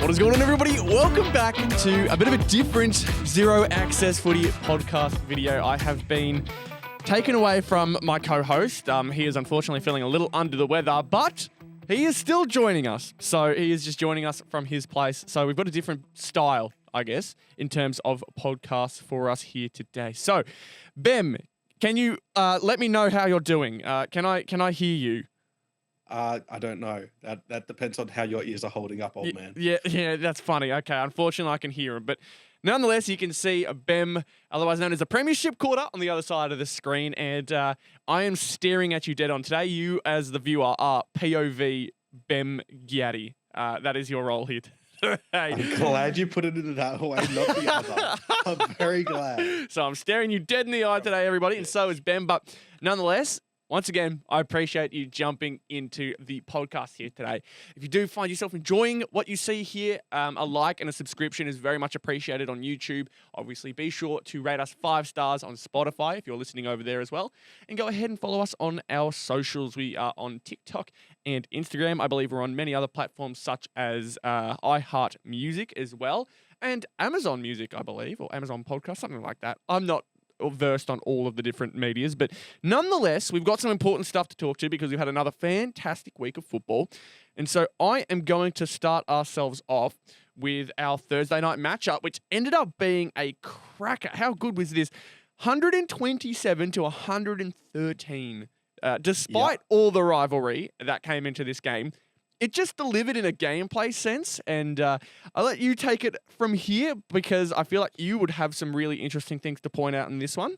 What is going on, everybody? Welcome back to a bit of a different Zero Access Footy podcast video. I have been taken away from my co-host. He is unfortunately feeling a little under the weather, but he is still joining us. So he is just joining us from his place. So we've got a different style, I guess, in terms of podcasts for us here today. So, Behm, can you let me know how you're doing? Can I hear you? I don't know. That depends on how your ears are holding up, old man. Yeah, that's funny. Okay, unfortunately, I can hear him. But nonetheless, you can see Behm, otherwise known as a premiership quarter, on the other side of the screen. And I am staring at you dead on. Today, you, as the viewer, are POV Behm Gyati. That is your role here today. I'm glad you put it in that way, not the other. I'm very glad. So I'm staring you dead in the eye today, everybody, and so is Behm. But nonetheless, once again, I appreciate you jumping into the podcast here today. If you do find yourself enjoying what you see here, a like and a subscription is very much appreciated on YouTube. Obviously, be sure to rate us 5 stars on Spotify if you're listening over there as well. And go ahead and follow us on our socials. We are on TikTok and Instagram. I believe we're on many other platforms such as iHeart Music as well. And Amazon Music, I believe, or Amazon Podcast, something like that. I'm not versed on all of the different medias, but nonetheless, we've got some important stuff to talk to because we've had another fantastic week of football. And so I am going to start ourselves off with our Thursday night matchup, which ended up being a cracker. How good was this? 127 to 113. Despite all the rivalry that came into this game, it just delivered in a gameplay sense, and I'll let you take it from here because I feel like you would have some really interesting things to point out in this one.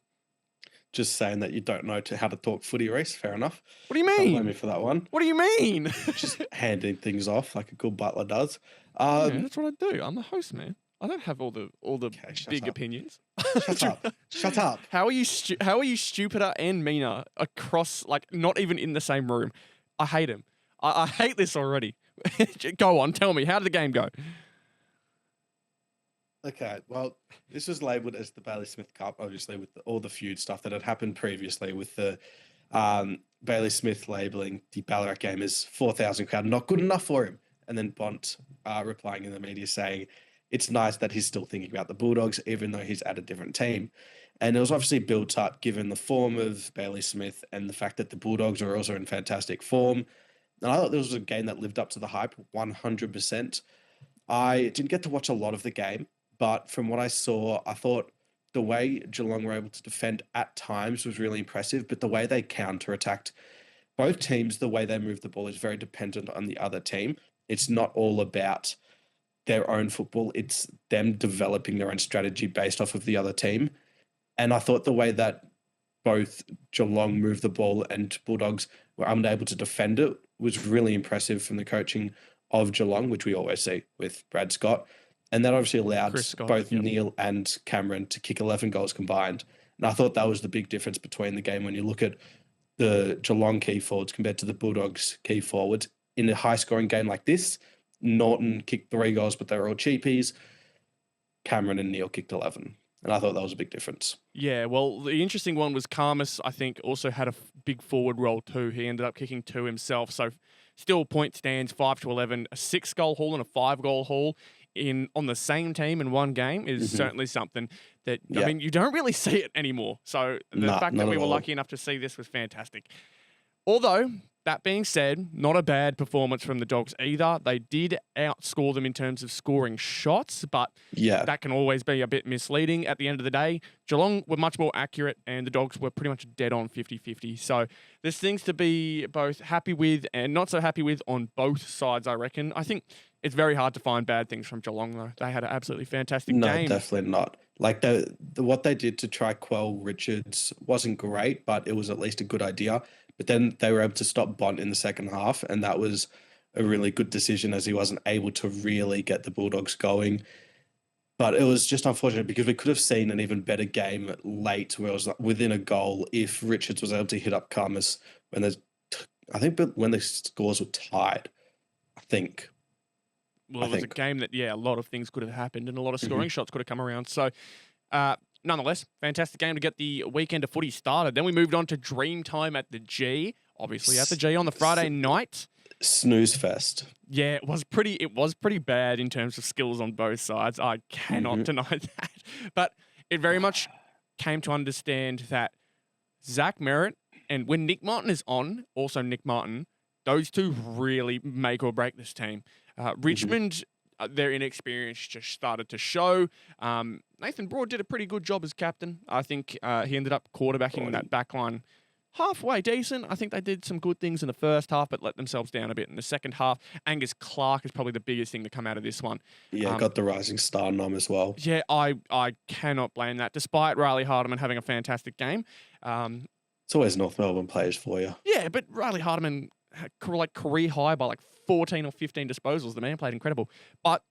Just saying that you don't know how to talk footy, Rhys. Fair enough. What do you mean? Don't blame me for that one. What do you mean? Just handing things off like a good butler does. Yeah, that's what I do. I'm the host, man. I don't have all the big opinions. Shut up. Shut up. How are you stupider and meaner across, like, not even in the same room? I hate him. I hate this already. Go on, tell me. How did the game go? Okay, well, this was labelled as the Bailey Smith Cup, obviously, with all the feud stuff that had happened previously with the Bailey Smith labelling the Ballarat game as 4,000 crowd, not good enough for him. And then Bont replying in the media saying it's nice that he's still thinking about the Bulldogs, even though he's at a different team. And it was obviously built up given the form of Bailey Smith and the fact that the Bulldogs are also in fantastic form. And I thought this was a game that lived up to the hype 100%. I didn't get to watch a lot of the game, but from what I saw, I thought the way Geelong were able to defend at times was really impressive, but the way they counter-attacked both teams, the way they move the ball is very dependent on the other team. It's not all about their own football. It's them developing their own strategy based off of the other team. And I thought the way that both Geelong moved the ball and Bulldogs were unable to defend it was really impressive from the coaching of Geelong, which we always see with Brad Scott. And that obviously allowed both Neil and Cameron to kick 11 goals combined. And I thought that was the big difference between the game when you look at the Geelong key forwards compared to the Bulldogs key forwards. In a high-scoring game like this, Norton kicked 3 goals, but they were all cheapies. Cameron and Neil kicked 11. And I thought that was a big difference. Yeah, well, the interesting one was Carmus, I think, also had a big forward role too. He ended up kicking 2 himself. So still point stands 5 to 11. A 6-goal haul and a 5-goal haul on the same team in one game is certainly something that, I mean, you don't really see it anymore. So the fact that we were lucky enough to see this was fantastic. Although, that being said, not a bad performance from the Dogs either. They did outscore them in terms of scoring shots, but that can always be a bit misleading. At the end of the day, Geelong were much more accurate and the Dogs were pretty much dead on 50-50. So there's things to be both happy with and not so happy with on both sides, I reckon. I think it's very hard to find bad things from Geelong, though. They had an absolutely fantastic game. No, definitely not. Like, what they did to try quell Richards wasn't great, but it was at least a good idea. But then they were able to stop Bont in the second half, and that was a really good decision as he wasn't able to really get the Bulldogs going. But it was just unfortunate because we could have seen an even better game late where it was within a goal if Richards was able to hit up Carmus when when the scores were tied, I think. Well, it was a game that, a lot of things could have happened and a lot of scoring shots could have come around. So, nonetheless, fantastic game to get the weekend of footy started. Then we moved on to Dream Time at the G, obviously at the G on the Friday night. Snooze fest. Yeah, it was pretty bad in terms of skills on both sides. I cannot deny that. But it very much came to understand that Zach Merritt and when Nick Martin is on, also Nick Martin, those two really make or break this team. Richmond, their inexperience just started to show. Nathan Broad did a pretty good job as captain. I think he ended up quarterbacking that back line halfway decent. I think they did some good things in the first half, but let themselves down a bit in the second half. Angus Clark is probably the biggest thing to come out of this one. Yeah, got the rising star nom as well. Yeah, I cannot blame that, despite Riley Hardiman having a fantastic game. It's always North Melbourne players for you. Yeah, but Riley Hardiman had career high by 14 or 15 disposals. The man played incredible. But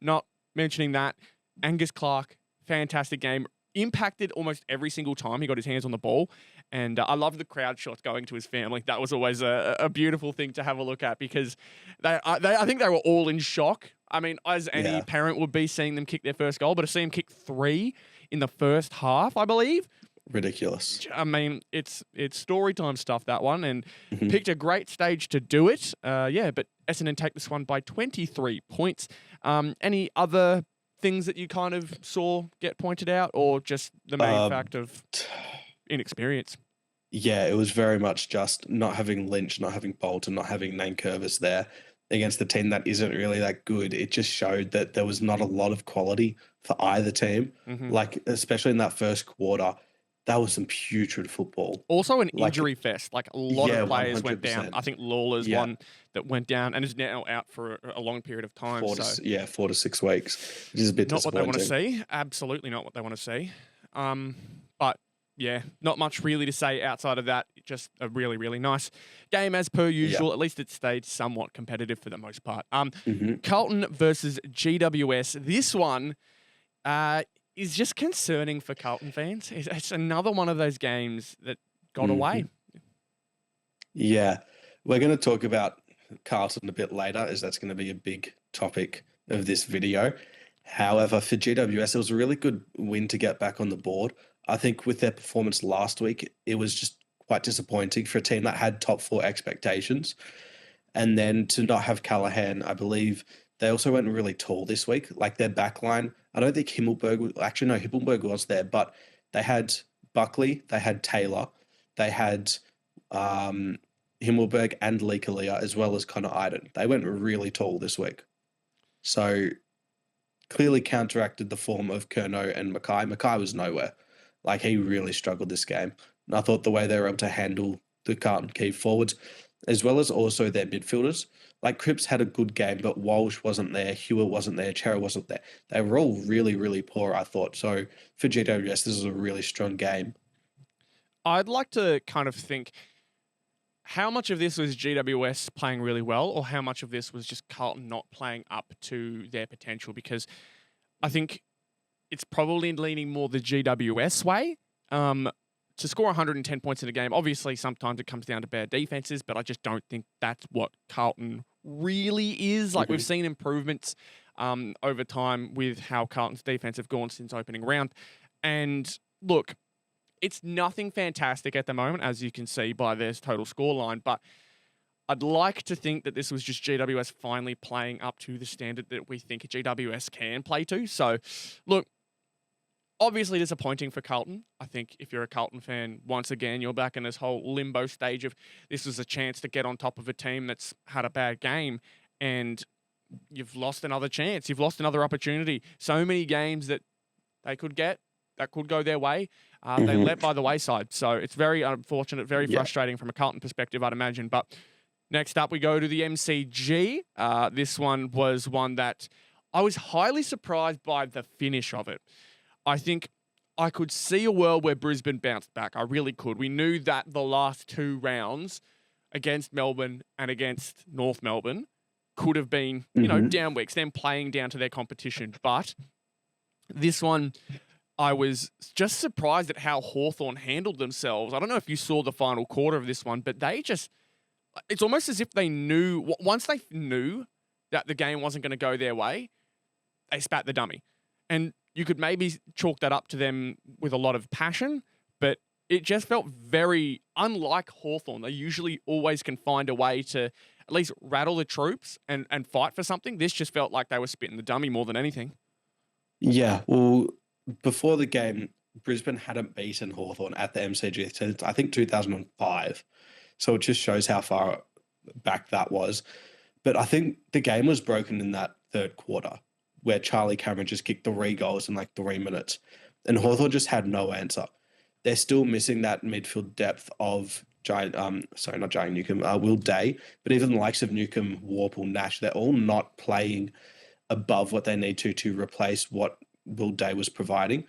not mentioning that, Angus Clark, fantastic game. Impacted almost every single time he got his hands on the ball. And I love the crowd shots going to his family. That was always a beautiful thing to have a look at because I think they were all in shock. I mean, as any parent would be seeing them kick their first goal, but to see him kick 3 in the first half, I believe. Ridiculous. I mean, it's story time stuff, that one, and picked a great stage to do it. But Essendon take this one by 23 points. Any other things that you kind of saw get pointed out, or just the main fact of inexperience? Yeah, it was very much just not having Lynch, not having Bolton, not having Nankervis there against a team that isn't really that good. It just showed that there was not a lot of quality for either team. Especially in that first quarter, that was some putrid football. Also an injury fest. A lot of players 100%. went down. I think Lawler's one that went down and is now out for a long period of time. 4 to 6 weeks, which is a bit not what they want to disappointing. see. Absolutely not what they want to see. But yeah, not much really to say outside of that. Just a really, really nice game as per usual. At least it stayed somewhat competitive for the most part. Carlton versus GWS. This one is just concerning for Carlton fans. It's another one of those games that got away. Yeah. We're going to talk about Carlton a bit later, as that's going to be a big topic of this video. However, for GWS, it was a really good win to get back on the board. I think with their performance last week, it was just quite disappointing for a team that had top 4 expectations. And then to not have Callaghan, I believe they also went really tall this week. Their back line, I don't think Himmelberg was there, but they had Buckley, they had Taylor, they had Himmelberg and Lee Kalia, as well as Connor Iden. They went really tall this week. So clearly counteracted the form of Curnow and Mackay. Mackay was nowhere. He really struggled this game. And I thought the way they were able to handle the Carlton key forwards, as well as also their midfielders. Cripps had a good game, but Walsh wasn't there, Hewitt wasn't there, Chera wasn't there. They were all really, really poor, I thought. So for GWS, this is a really strong game. I'd like to kind of think how much of this was GWS playing really well, or how much of this was just Carlton not playing up to their potential, because I think it's probably leaning more the GWS way. To score 110 points in a game, obviously sometimes it comes down to bad defenses, but I just don't think that's what Carlton really is. We've seen improvements over time with how Carlton's defense have gone since opening round. And look, it's nothing fantastic at the moment, as you can see by their total scoreline, but I'd like to think that this was just GWS finally playing up to the standard that we think GWS can play to. So, look, obviously disappointing for Carlton. I think if you're a Carlton fan, once again, you're back in this whole limbo stage of this was a chance to get on top of a team that's had a bad game, and you've lost another chance. You've lost another opportunity. So many games that they could get that could go their way, they let by the wayside. So it's very unfortunate, very frustrating from a Carlton perspective, I'd imagine. But next up, we go to the MCG. This one was one that I was highly surprised by the finish of it. I think I could see a world where Brisbane bounced back. I really could. We knew that the last 2 rounds against Melbourne and against North Melbourne could have been, down weeks, them playing down to their competition. But this one, I was just surprised at how Hawthorn handled themselves. I don't know if you saw the final quarter of this one, but it's almost as if they knew, once they knew that the game wasn't going to go their way, they spat the dummy. And you could maybe chalk that up to them with a lot of passion, but it just felt very unlike Hawthorn. They usually always can find a way to at least rattle the troops and fight for something. This just felt like they were spitting the dummy more than anything. Yeah, well, before the game, Brisbane hadn't beaten Hawthorn at the MCG since, I think, 2005. So it just shows how far back that was. But I think the game was broken in that third quarter where Charlie Cameron just kicked 3 goals in like 3 minutes. And Hawthorn just had no answer. They're still missing that midfield depth of Newcombe, Will Day, but even the likes of Newcombe, Warple, Nash, they're all not playing above what they need to replace what Will Day was providing.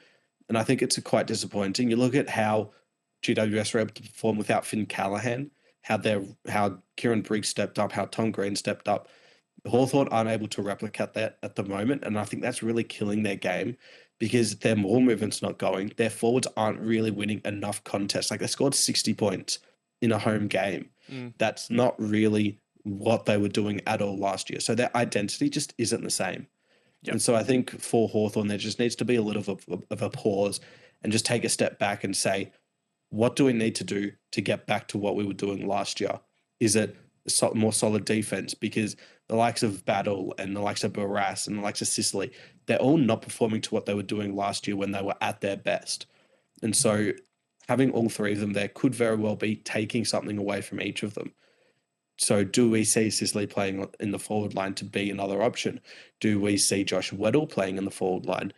And I think it's quite disappointing. You look at how GWS were able to perform without Finn Callahan, how Kieran Briggs stepped up, how Tom Green stepped up. Hawthorn aren't able to replicate that at the moment, and I think that's really killing their game because their ball movement's not going. Their forwards aren't really winning enough contests. Like, they scored 60 points in a home game. That's not really what they were doing at all last year. So their identity just isn't the same. Yep. And so I think for Hawthorn, there just needs to be a little of a pause and just take a step back and say, what do we need to do to get back to what we were doing last year? Is it more solid defense? Because the likes of Battle and the likes of Barras and the likes of Sicily, they're all not performing to what they were doing last year when they were at their best. And so having all 3 of them there could very well be taking something away from each of them. So do we see Sicily playing in the forward line to be another option? Do we see Josh Weddle playing in the forward line?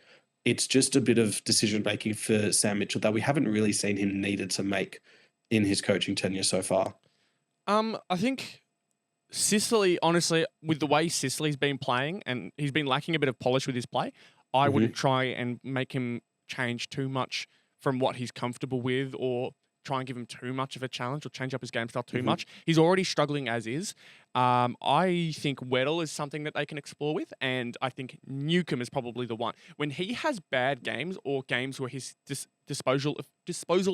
It's just a bit of decision-making for Sam Mitchell that we haven't really seen him needed to make in his coaching tenure so far. I think Sicily, honestly, with the way Sicily's been playing, and he's been lacking a bit of polish with his play, I wouldn't try and make him change too much from what he's comfortable with or try and give him too much of a challenge or change up his game style too much. He's already struggling as is. I think Weddle is something that they can explore with, and I think Newcombe is probably the one. When he has bad games or games where his disposal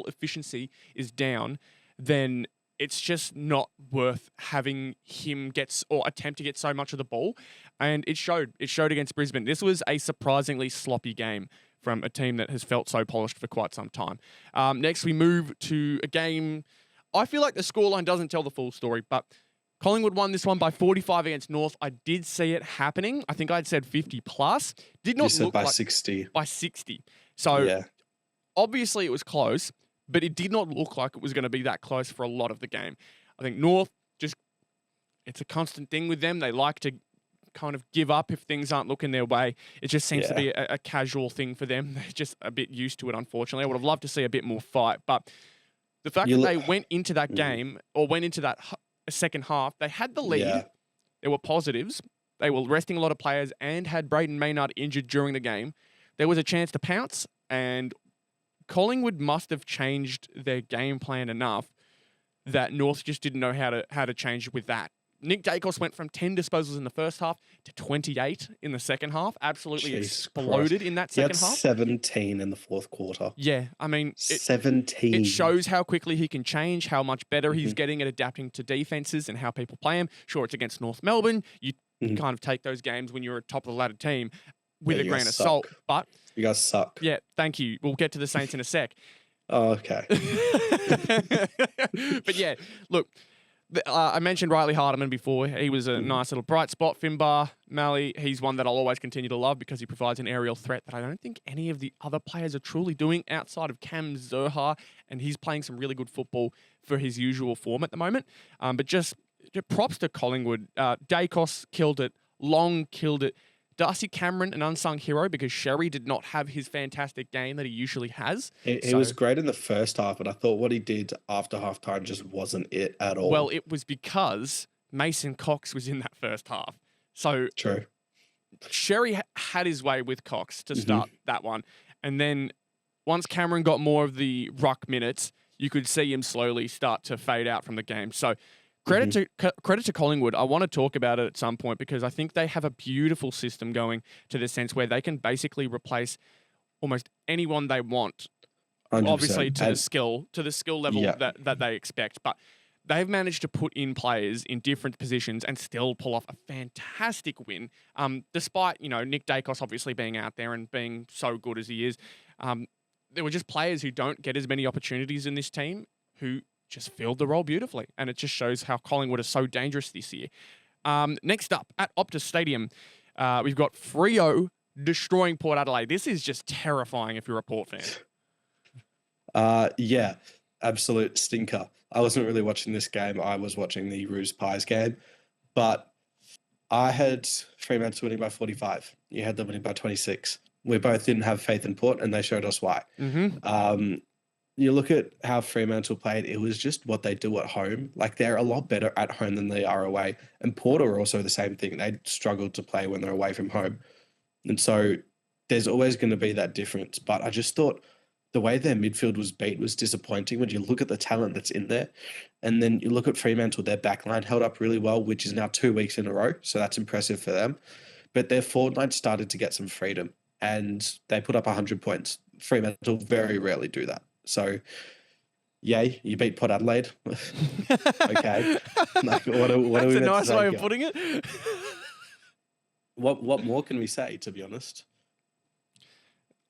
efficiency is down, then it's just not worth having him attempt to get so much of the ball. And it showed. It showed against Brisbane. This was a surprisingly sloppy game from a team that has felt so polished for quite some time. Next, we move to a game. I feel like the scoreline doesn't tell the full story, but Collingwood won this one by 45 against North. I did see it happening. I think I'd said 50 plus. Did not look by like 60. By 60. So obviously it was close, but it did not look like it was going to be that close for a lot of the game. I think North it's a constant thing with them. They like to kind of give up if things aren't looking their way. It just seems to be a casual thing for them. They're just a bit used to it, unfortunately. I would have loved to see a bit more fight, but the fact that they went into that game or went into that second half, they had the lead. Yeah. There were positives. They were resting a lot of players and had Braden Maynard injured during the game. There was a chance to pounce, and Collingwood must have changed their game plan enough that North just didn't know how to change with that. Nick Dacos went from 10 disposals in the first half to 28 in the second half. Absolutely exploded in that second half. 17 in the fourth quarter. Yeah, I mean... 17. It shows how quickly he can change, how much better he's getting at adapting to defenses and how people play him. Sure, it's against North Melbourne. You kind of take those games when you're a top-of-the-ladder team with a grain of salt. But you guys suck. Yeah, thank you. We'll get to the Saints in a sec. Oh, okay. But yeah, look... I mentioned Riley Hardiman before. He was a nice little bright spot. Finbar, Malley, he's one that I'll always continue to love because he provides an aerial threat that I don't think any of the other players are truly doing outside of Cam Zurhaar, and he's playing some really good football for his usual form at the moment. But just props to Collingwood. Dacos killed it. Long killed it. Darcy Cameron, an unsung hero because Sherry did not have his fantastic game that he usually has. He was great in the first half, but I thought what he did after halftime just wasn't it at all. Well, it was because Mason Cox was in that first half. So true. Sherry had his way with Cox to start that one. And then once Cameron got more of the ruck minutes, you could see him slowly start to fade out from the game. So credit to Collingwood. I want to talk about it at some point because I think they have a beautiful system going to the sense where they can basically replace almost anyone they want. 100%. Obviously to the skill level that they expect. But they've managed to put in players in different positions and still pull off a fantastic win. Despite, Nick Dacos obviously being out there and being so good as he is. There were just players who don't get as many opportunities in this team who just filled the role beautifully. And it just shows how Collingwood are so dangerous this year. Next up, at Optus Stadium, we've got Freo destroying Port Adelaide. This is just terrifying if you're a Port fan. Yeah, absolute stinker. I wasn't really watching this game. I was watching the Roos Pies game, but I had Fremantle winning by 45. You had them winning by 26. We both didn't have faith in Port, and they showed us why. You look at how Fremantle played, it was just what they do at home. Like, they're a lot better at home than they are away. And Port are also the same thing. They struggled to play when they're away from home. And so there's always going to be that difference. But I just thought the way their midfield was beat was disappointing when you look at the talent that's in there. And then you look at Fremantle, their backline held up really well, which is now 2 weeks in a row. So that's impressive for them. But their forward line started to get some freedom and they put up 100 points. Fremantle very rarely do that. So, yay, you beat Port Adelaide. Okay. Like, what are we That's a meant to nice say way of here? putting it. What more can we say, to be honest?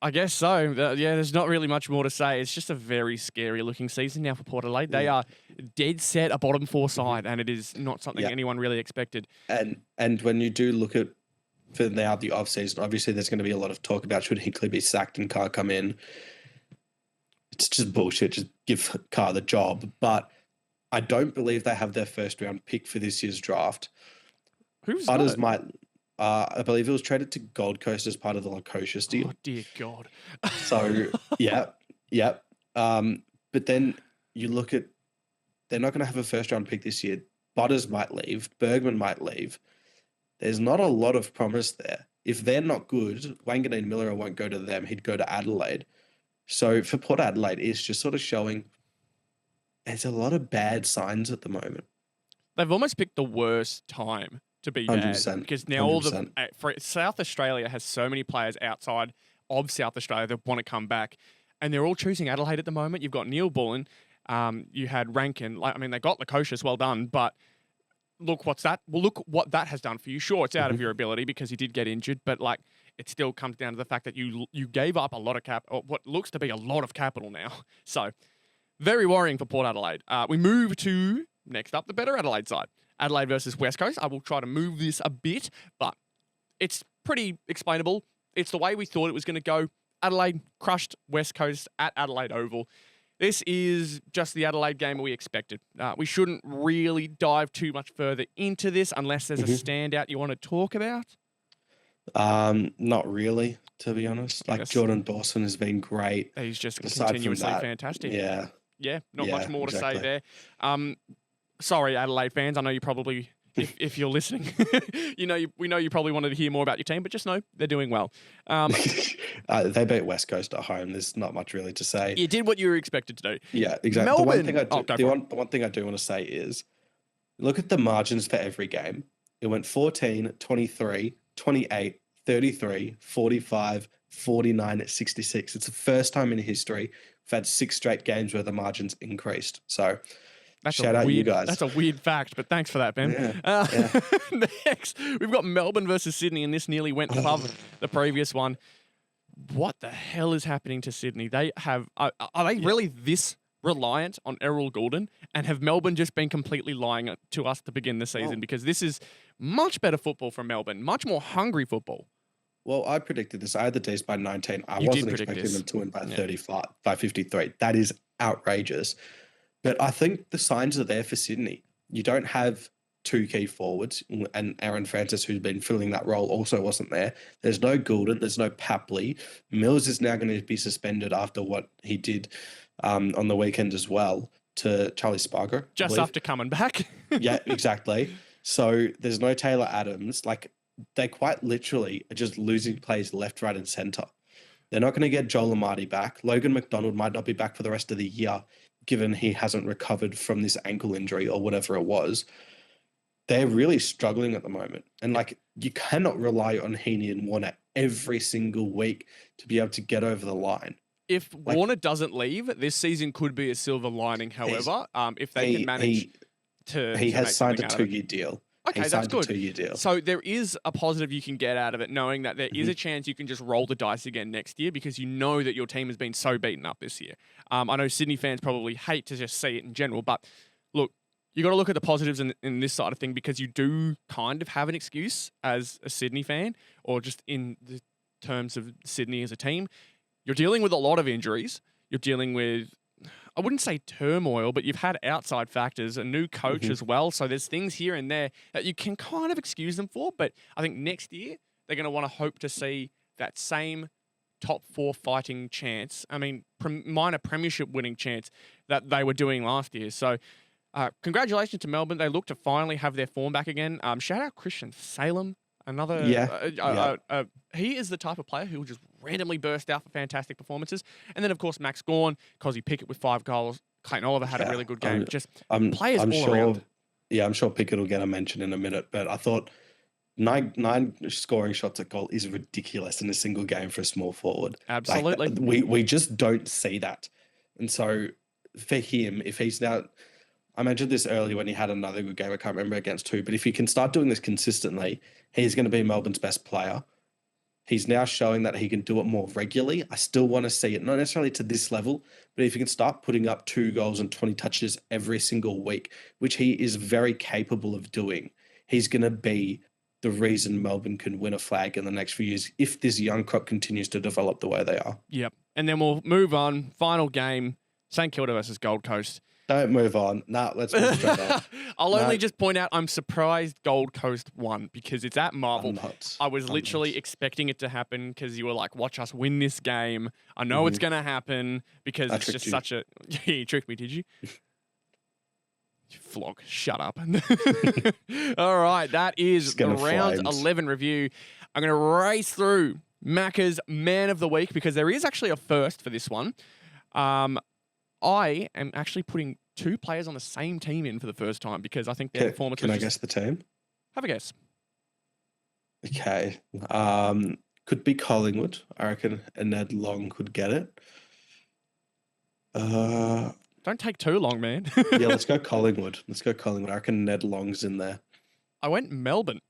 I guess so. Yeah, there's not really much more to say. It's just a very scary looking season now for Port Adelaide. They are dead set a bottom four side, and it is not something anyone really expected. And when you do look at, for now, the off-season, obviously there's going to be a lot of talk about should Hinkley be sacked and Carr come in. It's just bullshit. Just give Carr the job. But I don't believe they have their first round pick for this year's draft. Who's Butters that? might... I believe it was traded to Gold Coast as part of the Lukosius deal. Oh, dear God. So, yeah. But then you look at, they're not going to have a first round pick this year. Butters might leave. Bergman might leave. There's not a lot of promise there. If they're not good, Wanganeen Miller won't go to them. He'd go to Adelaide. So for Port Adelaide, it's just sort of showing there's a lot of bad signs at the moment. They've almost picked the worst time to be bad 100%, because now all the 100%. South Australia has so many players outside of South Australia that want to come back, and they're all choosing Adelaide at the moment. You've got Neil Bullen, you had Rankin. They got Lukosius, well done, but look what that has done for you. Sure, it's out of your ability because he did get injured, but it still comes down to the fact that you gave up a lot of or what looks to be a lot of capital now. So very worrying for Port Adelaide. We move to next up the better Adelaide side. Adelaide versus West Coast. I will try to move this a bit, but it's pretty explainable. It's the way we thought it was going to go. Adelaide crushed West Coast at Adelaide Oval. This is just the Adelaide game we expected. We shouldn't really dive too much further into this unless there's a standout you want to talk about. Not really, to be honest. Jordan Dawson has been great. He's just Aside continuously from that, fantastic. Yeah. Not much more to say exactly. there. Sorry, Adelaide fans. I know you probably, if you're listening, we know you probably wanted to hear more about your team, but just know they're doing well. They beat West Coast at home. There's not much really to say. You did what you were expected to do. Yeah, exactly. Melbourne. The one thing I do want to say is look at the margins for every game. It went 14, 23, 28, 33, 45, 49, 66. It's the first time in history we've had 6 straight games where the margins increased. So shout out you guys. That's a weird fact, but thanks for that, Ben. Yeah. Next, we've got Melbourne versus Sydney, and this nearly went above the previous one. What the hell is happening to Sydney? They have are they really this reliant on Errol Goulden? And have Melbourne just been completely lying to us to begin the season? Because this is much better football from Melbourne, much more hungry football. Well, I predicted this. I had the D's by 19. I wasn't expecting them to win by 35, by 53. That is outrageous. But I think the signs are there for Sydney. You don't have 2 key forwards, and Aaron Francis, who's been filling that role, also wasn't there. There's no Goulden. There's no Papley. Mills is now going to be suspended after what he did on the weekend as well to Charlie Spargo. Just after coming back. Yeah, exactly. So there's no Taylor Adams. They quite literally are just losing plays left, right, and centre. They're not going to get Joel Amati back. Logan McDonald might not be back for the rest of the year, given he hasn't recovered from this ankle injury or whatever it was. They're really struggling at the moment. And you cannot rely on Heaney and Warner every single week to be able to get over the line. If Warner doesn't leave, this season could be a silver lining, however, if they can manage to... He has signed a 2-year deal. Okay, He that's signed a good. 2-year deal. So there is a positive you can get out of it, knowing that there is a chance you can just roll the dice again next year because you know that your team has been so beaten up this year. I know Sydney fans probably hate to just see it in general, but look, you got to look at the positives in this side of thing because you do kind of have an excuse as a Sydney fan, or just in the terms of Sydney as a team. You're dealing with a lot of injuries. You're dealing with, I wouldn't say turmoil, but you've had outside factors, a new coach as well. So there's things here and there that you can kind of excuse them for. But I think next year they're going to want to hope to see that same top 4 fighting chance. I mean, minor premiership winning chance that they were doing last year. So congratulations to Melbourne. They look to finally have their form back again. Shout out Christian Salem. He is the type of player who will just randomly burst out for fantastic performances. And then, of course, Max Gawn, Cozzy Pickett with 5 goals. Clayton Oliver had a really good game. Players all around. Yeah, I'm sure Pickett will get a mention in a minute, but I thought nine scoring shots at goal is ridiculous in a single game for a small forward. Absolutely. Like, we just don't see that. And so for him, if he's now... I mentioned this earlier when he had another good game. I can't remember against who, but if he can start doing this consistently, he's going to be Melbourne's best player. He's now showing that he can do it more regularly. I still want to see it, not necessarily to this level, but if he can start putting up 2 goals and 20 touches every single week, which he is very capable of doing, he's going to be the reason Melbourne can win a flag in the next few years if this young crop continues to develop the way they are. Yep. And then we'll move on. Final game, St Kilda versus Gold Coast. Don't move on. Let's move straight on. I'll only just point out I'm surprised Gold Coast won because it's at Marvel. I was literally expecting it to happen because you were like, watch us win this game. I know it's going to happen because it's just such a... You tricked me, did you? You flog. Shut up. All right, that is the round 11 review. I'm going to race through Macca's Man of the Week because there is actually a first for this one. I am actually putting 2 players on the same team in for the first time because I think their performance... Can I guess the team? Have a guess. Okay. Could be Collingwood. I reckon Ned Long could get it. Don't take too long, man. Yeah, let's go Collingwood. I reckon Ned Long's in there. I went Melbourne.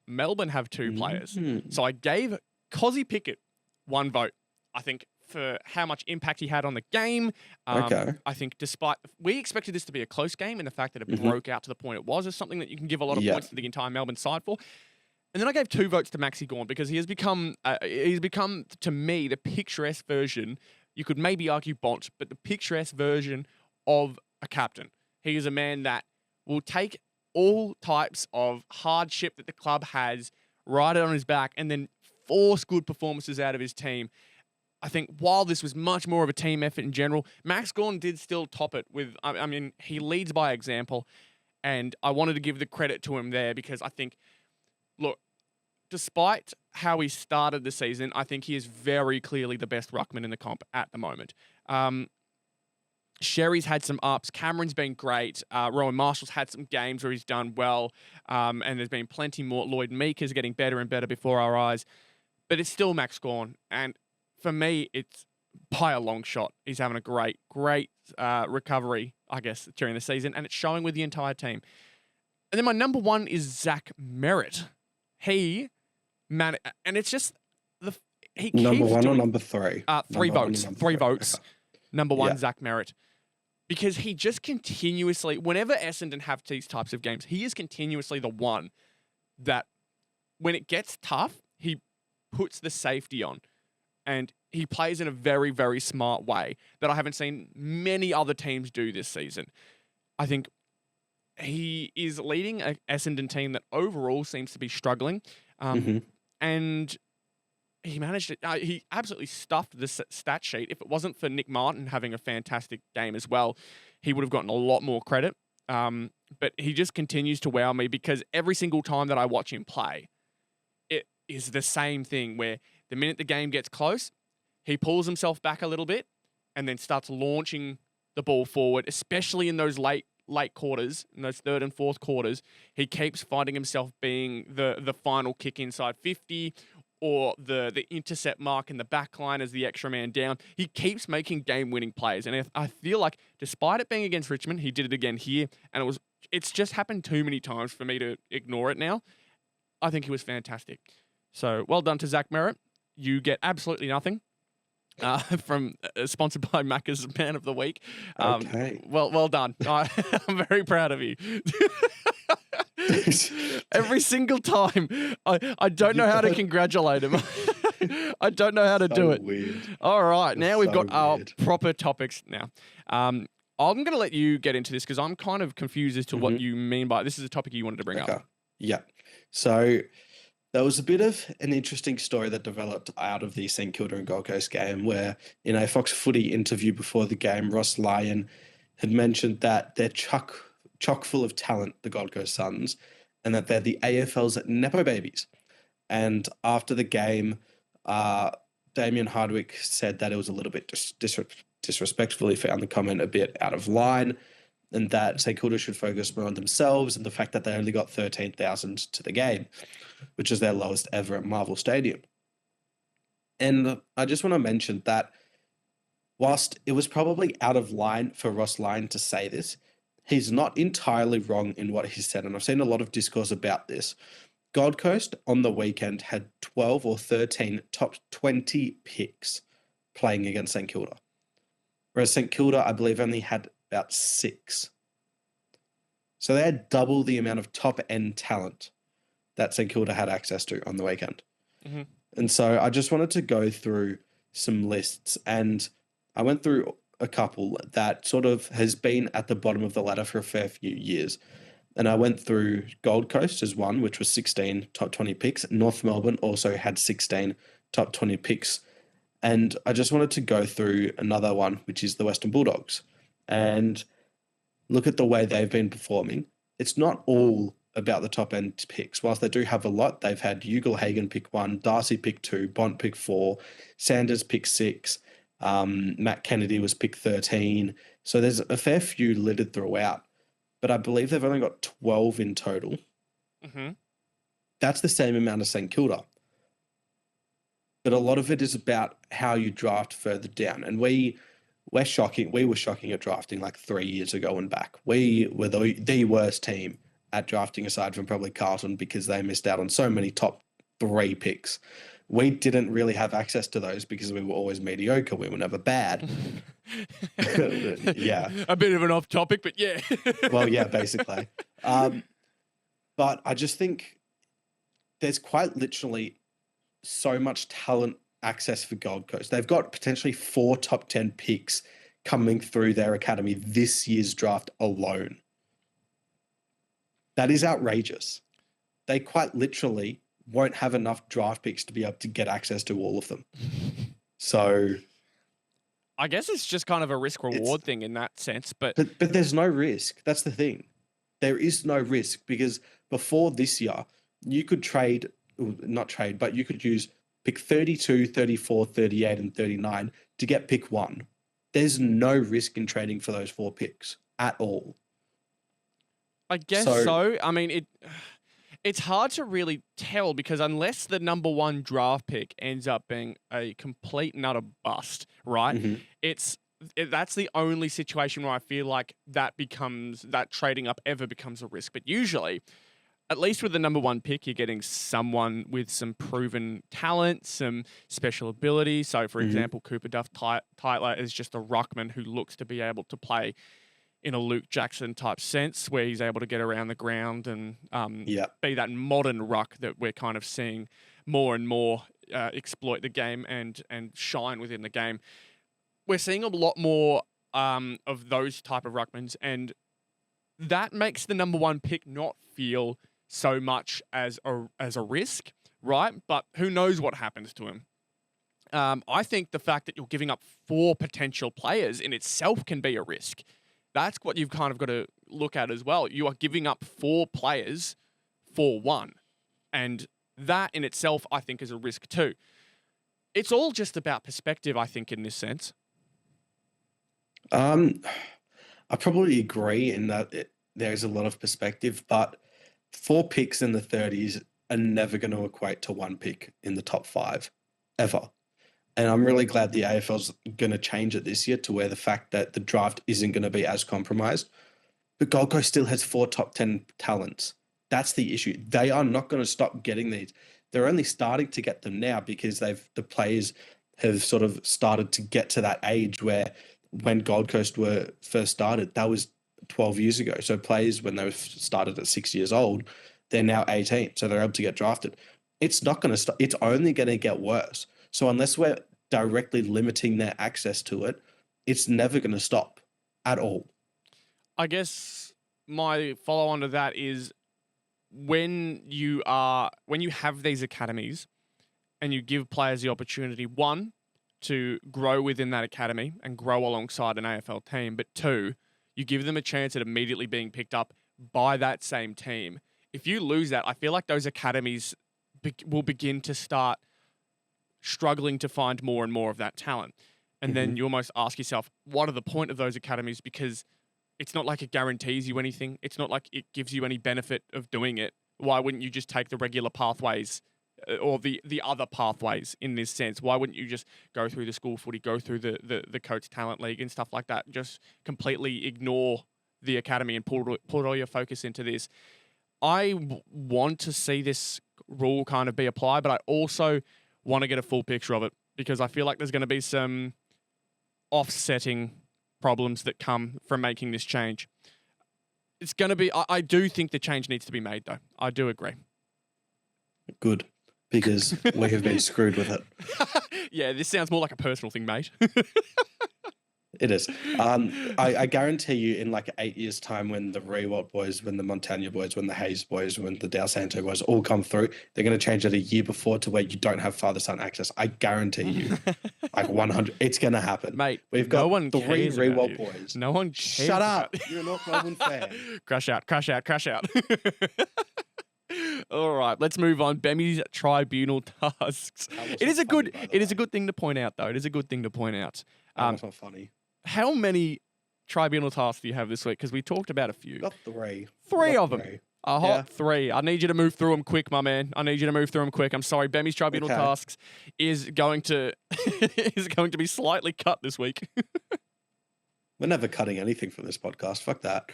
Melbourne have 2 players. So I gave Cozzy Pickett 1 vote. I think for how much impact he had on the game. I think despite... We expected this to be a close game, and the fact that it broke out to the point it was is something that you can give a lot of points to the entire Melbourne side for. And then I gave 2 votes to Maxi Gawn because he has become, to me, the picturesque version. You could maybe argue Bont, but the picturesque version of a captain. He is a man that will take all types of hardship that the club has, ride it on his back, and then force good performances out of his team. I think while this was much more of a team effort in general, Max Gawn did still top it with, I mean, he leads by example, and I wanted to give the credit to him there because I think, look, despite how he started the season, I think he is very clearly the best ruckman in the comp at the moment. Sherry's had some ups. Cameron's been great. Rowan Marshall's had some games where he's done well, and there's been plenty more. Lloyd Meeker's getting better and better before our eyes, but it's still Max Gawn, and for me, it's by a long shot. He's having a great recovery, I guess, during the season, and it's showing with the entire team. And then my number 1 is Zach Merritt. And it's just he number keeps 1 doing, or number 3? 3 votes. 3 votes. Okay. Number 1, Yeah. Zach Merritt. Because he just continuously, whenever Essendon have these types of games, he is continuously the one that when it gets tough, he puts the safety on. And he plays in a very, very smart way that I haven't seen many other teams do this season. I think he is leading an Essendon team that overall seems to be struggling. And he managed it. He absolutely stuffed the stat sheet. If it wasn't for Nick Martin having a fantastic game as well, he would have gotten a lot more credit. But he just continues to wow me because every single time that I watch him play, it is the same thing where the minute the game gets close, he pulls himself back a little bit and then starts launching the ball forward, especially in those late quarters, in those 3rd and 4th quarters. He keeps finding himself being the final kick inside 50 or the intercept mark in the back line as the extra man down. He keeps making game-winning plays. And I feel like despite it being against Richmond, he did it again here. And it's just happened too many times for me to ignore it now. I think he was fantastic. So well done to Zach Merritt. You get absolutely nothing. From sponsored by Macca's Man of the Week. Okay. Well done. I'm very proud of you. Every single time, I don't know how to congratulate him. I don't know how to do it. Weird. All right, now we've got our weird. proper topics now. I'm going to let you get into this because I'm kind of confused as to what you mean by this is a topic you wanted to bring up. Yeah. So there was a bit of an interesting story that developed out of the St Kilda and Gold Coast game where in a Fox Footy interview before the game, Lyon had mentioned that they're chock full of talent, the Gold Coast Suns, and that they're the AFL's Nepo Babies. And after the game, Damien Hardwick said that it was a little bit disrespectful. He found the comment a bit out of line and that St Kilda should focus more on themselves and the fact that they only got 13,000 to the game, which is their lowest ever at Marvel Stadium. And I just want to mention that whilst it was probably out of line for Ross Lyon to say this, he's not entirely wrong in what he said. And I've seen a lot of discourse about this. Gold Coast on the weekend had 12 or 13 top 20 picks playing against St Kilda. Whereas St Kilda, I believe, only had about 6. So they had double the amount of top-end talent that St Kilda had access to on the weekend. Mm-hmm. And so I just wanted to go through some lists, and I went through a couple that sort of has been at the bottom of the ladder for a fair few years. And I went through Gold Coast as one, which was 16 top 20 picks. North Melbourne also had 16 top 20 picks. And I just wanted to go through another one, which is the Western Bulldogs, and look at the way they've been performing. It's not all about the top end picks. Whilst they do have a lot, they've had Ugle-Hagan pick 1, Darcy pick 2, Bont pick 4, Sanders pick 6, Matt Kennedy was pick 13. So there's a fair few littered throughout, but I believe they've only got 12 in total. Mm-hmm. That's the same amount as St Kilda. But a lot of it is about how you draft further down. And we're shocking. We were shocking at drafting like 3 years ago and back. We were the worst team at drafting aside from probably Carlton because they missed out on so many top 3 picks. We didn't really have access to those because we were always mediocre. We were never bad. Yeah. A bit of an off topic, but yeah. Well, yeah, basically. But I just think there's quite literally so much talent access for Gold Coast. They've got potentially 4 top 10 picks coming through their academy this year's draft alone. That is outrageous. They quite literally won't have enough draft picks to be able to get access to all of them. So I guess it's just kind of a risk reward thing in that sense, but there's no risk. That's the thing. There is no risk because before this year, you could but you could use pick 32, 34, 38, and 39 to get pick 1. There's no risk in trading for those 4 picks at all. I guess so. I mean, it's hard to really tell because unless the number 1 draft pick ends up being a complete and utter bust, right? Mm-hmm. That's the only situation where I feel like that trading up ever becomes a risk. But usually, at least with the number 1 pick, you're getting someone with some proven talent, some special ability. So, for example, Cooper Duff Tytler is just a ruckman who looks to be able to play in a Luke Jackson type sense where he's able to get around the ground and be that modern ruck that we're kind of seeing more and more exploit the game and shine within the game. We're seeing a lot more of those type of ruckmans, and that makes the number 1 pick not feel so much as a risk, right? But who knows what happens to him. I think the fact that you're giving up 4 potential players in itself can be a risk. That's what you've kind of got to look at as well. You are giving up 4 players for 1. And that in itself, I think, is a risk too. It's all just about perspective, I think, in this sense. I probably agree in that there's a lot of perspective, but 4 picks in the 30s are never going to equate to 1 pick in the top 5, ever. And I'm really glad the AFL's going to change it this year to where the fact that the draft isn't going to be as compromised. But Gold Coast still has 4 top 10 talents. That's the issue. They are not going to stop getting these. They're only starting to get them now because the players have sort of started to get to that age where when Gold Coast were first started, that was 12 years ago. So players, when they were started at 6 years old, they're now 18. So they're able to get drafted. It's not going to stop. It's only going to get worse. So unless we're directly limiting their access to it, it's never going to stop at all. I guess my follow on to that is when you have these academies and you give players the opportunity, one, to grow within that academy and grow alongside an AFL team, but two, you give them a chance at immediately being picked up by that same team. If you lose that, I feel like those academies will begin to start struggling to find more and more of that talent. And then you almost ask yourself, what are the point of those academies? Because it's not like it guarantees you anything. It's not like it gives you any benefit of doing it. Why wouldn't you just take the regular pathways or the other pathways in this sense? Why wouldn't you just go through the school footy, go through the coach talent league and stuff like that? Just completely ignore the academy and put all your focus into this. I want to see this rule kind of be applied, but I also want to get a full picture of it because I feel like there's going to be some offsetting problems that come from making this change. It's going to be, I do think the change needs to be made though. I do agree. Good. Because we have been screwed with it. Yeah, this sounds more like a personal thing, mate. It is. I guarantee you in like 8 years' time when the Rewalt boys, when the Montagna boys, when the Hayes boys, when the Dal Santo boys all come through, they're going to change it a year before to where you don't have father-son access. I guarantee you. Like 100. It's going to happen. Mate, we've got no one 3 cares Rewalt about you. boys. No one cares. Shut up. You're a North Melbourne fan. Crash out, crash out, crash out. All right, let's move on. Behmy's tribunal tasks. It is a good thing to point out, though. It is a good thing to point out. That's not funny. How many tribunal tasks do you have this week? Because we talked about a few. Got 3. Three of them. A hot 3. I need you to move through them quick, my man. I need you to move through them quick. I'm sorry. Behmy's tribunal tasks is going to be slightly cut this week. We're never cutting anything from this podcast. Fuck that.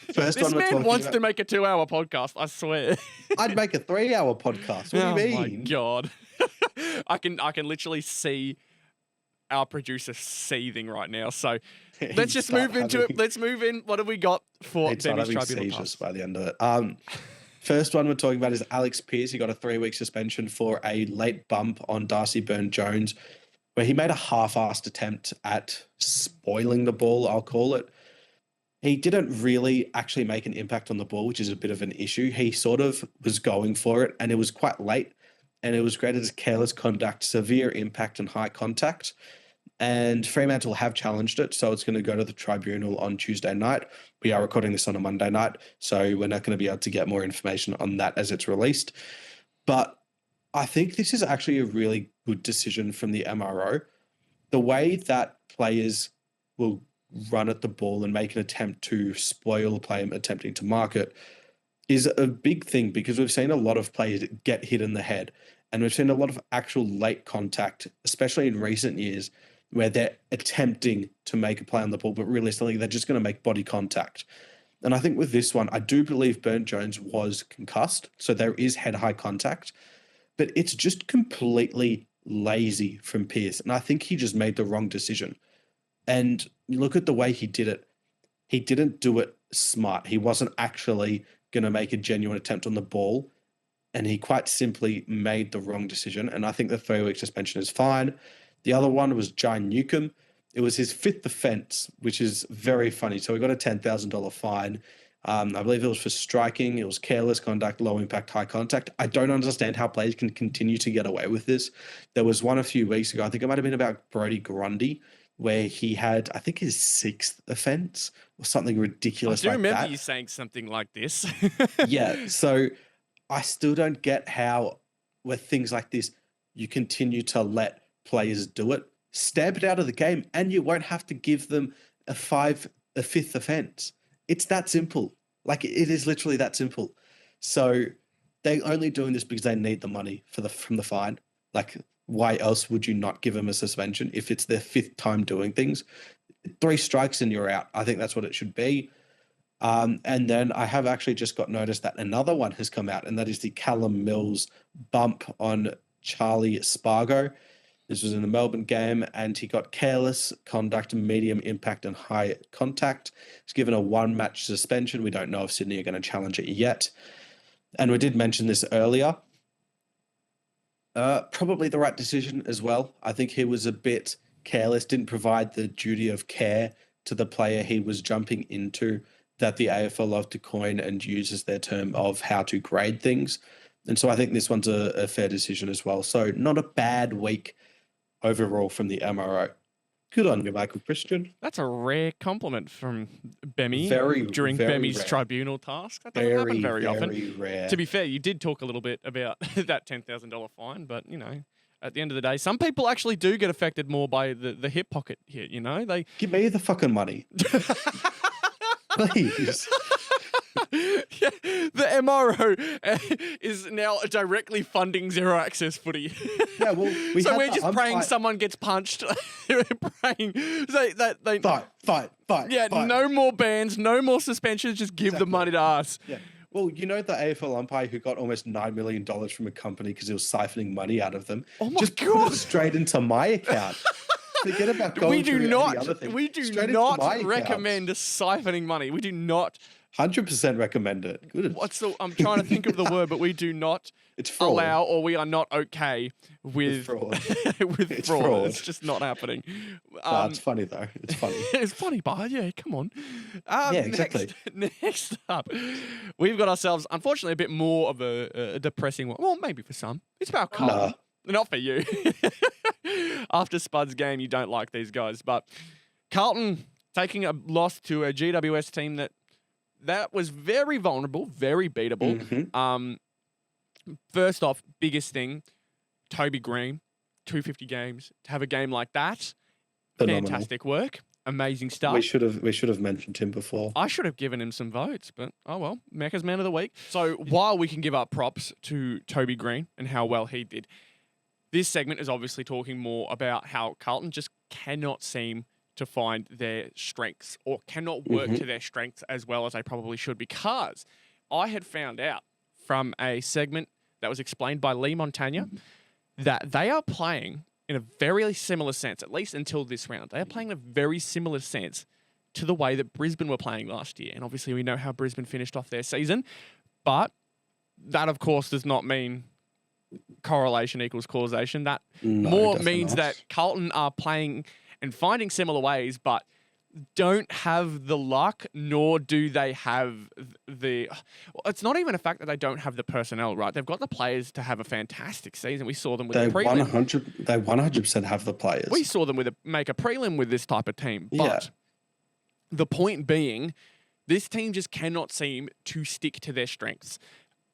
This man wants to make a 2-hour podcast, I swear. I'd make a 3-hour podcast. What do you mean? Oh my God. I can literally see our producer seething right now. So let's just move into it. Let's move in. What have we got for Behmy's tribunal tasks? By the end of it. First one we're talking about is Alex Pearce. He got a 3-week suspension for a late bump on Darcy Byrne-Jones, where he made a half-assed attempt at spoiling the ball, I'll call it. He didn't really actually make an impact on the ball, which is a bit of an issue. He sort of was going for it, and it was quite late, and it was graded as careless conduct, severe impact, and high contact. And Fremantle have challenged it, so it's going to go to the tribunal on Tuesday night. We are recording this on a Monday night, so we're not going to be able to get more information on that as it's released. But I think this is actually a really good decision from the MRO. The way that players will run at the ball and make an attempt to spoil a play attempting to mark it is a big thing because we've seen a lot of players get hit in the head, and we've seen a lot of actual late contact, especially in recent years, where they're attempting to make a play on the ball, but realistically, they're just going to make body contact. And I think with this one, I do believe Byrne-Jones was concussed, so there is head-high contact, but it's just completely lazy from Pearce. And I think he just made the wrong decision. And you look at the way he did it. He didn't do it smart. He wasn't actually going to make a genuine attempt on the ball. And he quite simply made the wrong decision. And I think the 3-week suspension is fine. The other one was Jai Newcombe. It was his 5th offence, which is very funny. So he got a $10,000 fine. I believe it was for striking. It was careless conduct, low impact, high contact. I don't understand how players can continue to get away with this. There was one a few weeks ago. I think it might have been about Brodie Grundy, where he had, I think, his 6th offence or something ridiculous like that. I do remember you saying something like this. Yeah. So I still don't get how, with things like this, you continue to let players do it. Stamp it out of the game, and you won't have to give them a 5th offence. It's that simple. Like, it is literally that simple. So they're only doing this because they need the money from the fine. Like, why else would you not give him a suspension if it's their 5th time doing things? 3 strikes and you're out. I think that's what it should be. And then I have actually just got notice that another one has come out, and that is the Callum Mills bump on Charlie Spargo. This was in the Melbourne game, and he got careless conduct, medium impact, and high contact. He's given a 1-match suspension. We don't know if Sydney are going to challenge it yet. And we did mention this earlier. Probably the right decision as well. I think he was a bit careless, didn't provide the duty of care to the player he was jumping into, that the AFL love to coin and use as their term of how to grade things. And so I think this one's a fair decision as well. So not a bad week overall from the MRO. Good on you, Michael Christian. That's a rare compliment from Behmmy during very Behmy's rare. tribunal task. That doesn't happen very often. Rare. To be fair, you did talk a little bit about that $10,000 fine, but, you know, at the end of the day, some people actually do get affected more by the hip pocket hit, you know? They Give me the fucking money. Please. Yeah, the MRO is now directly funding Zero Access Footy. Yeah, well, we're just praying someone gets punched. We're praying they fight. Yeah, fight. no more bans, no more suspensions. Just give the money to us. Yeah. Well, you know the AFL umpire who got almost $9 million from a company because he was siphoning money out of them? Oh my just God. put it straight into my account. Forget about going We do through not. any other thing. We do Straight into not my recommend siphoning money. We do not. 100% recommend it. Good. I'm trying to think of the word, but we do not It's fraud. allow, or we are not okay with fraud. with It's fraud. fraud. It's just not happening. It's funny though. It's funny. It's funny, but yeah, come on. Yeah, exactly. Next up, we've got ourselves, unfortunately, a bit more of a depressing one. Well, maybe for some. It's about Carlton. Not for you. After Spud's game, you don't like these guys. But Carlton taking a loss to a GWS team that was very vulnerable, very beatable. Mm-hmm. First off, biggest thing, Toby Green, 250 games. To have a game like that, Phenomenal. fantastic work. Amazing stuff. We should have mentioned him before. I should have given him some votes, but oh well. Macca's Man of the Week. So while we can give up props to Toby Green and how well he did, this segment is obviously talking more about how Carlton just cannot seem to find their strengths or cannot work to their strengths as well as they probably should, because I had found out from a segment that was explained by Lee Montagna that they are playing in a very similar sense, at least until this round. They are playing in a very similar sense to the way that Brisbane were playing last year. And obviously we know how Brisbane finished off their season, but that of course does not mean correlation equals causation. That more means that Carlton are playing and finding similar ways, but don't have the luck, nor do they have the... Well, it's not even a fact that they don't have the personnel, right? They've got the players to have a fantastic season. We saw them with the prelim. They 100% have the players. We saw them make a prelim with this type of team. But the point being, this team just cannot seem to stick to their strengths.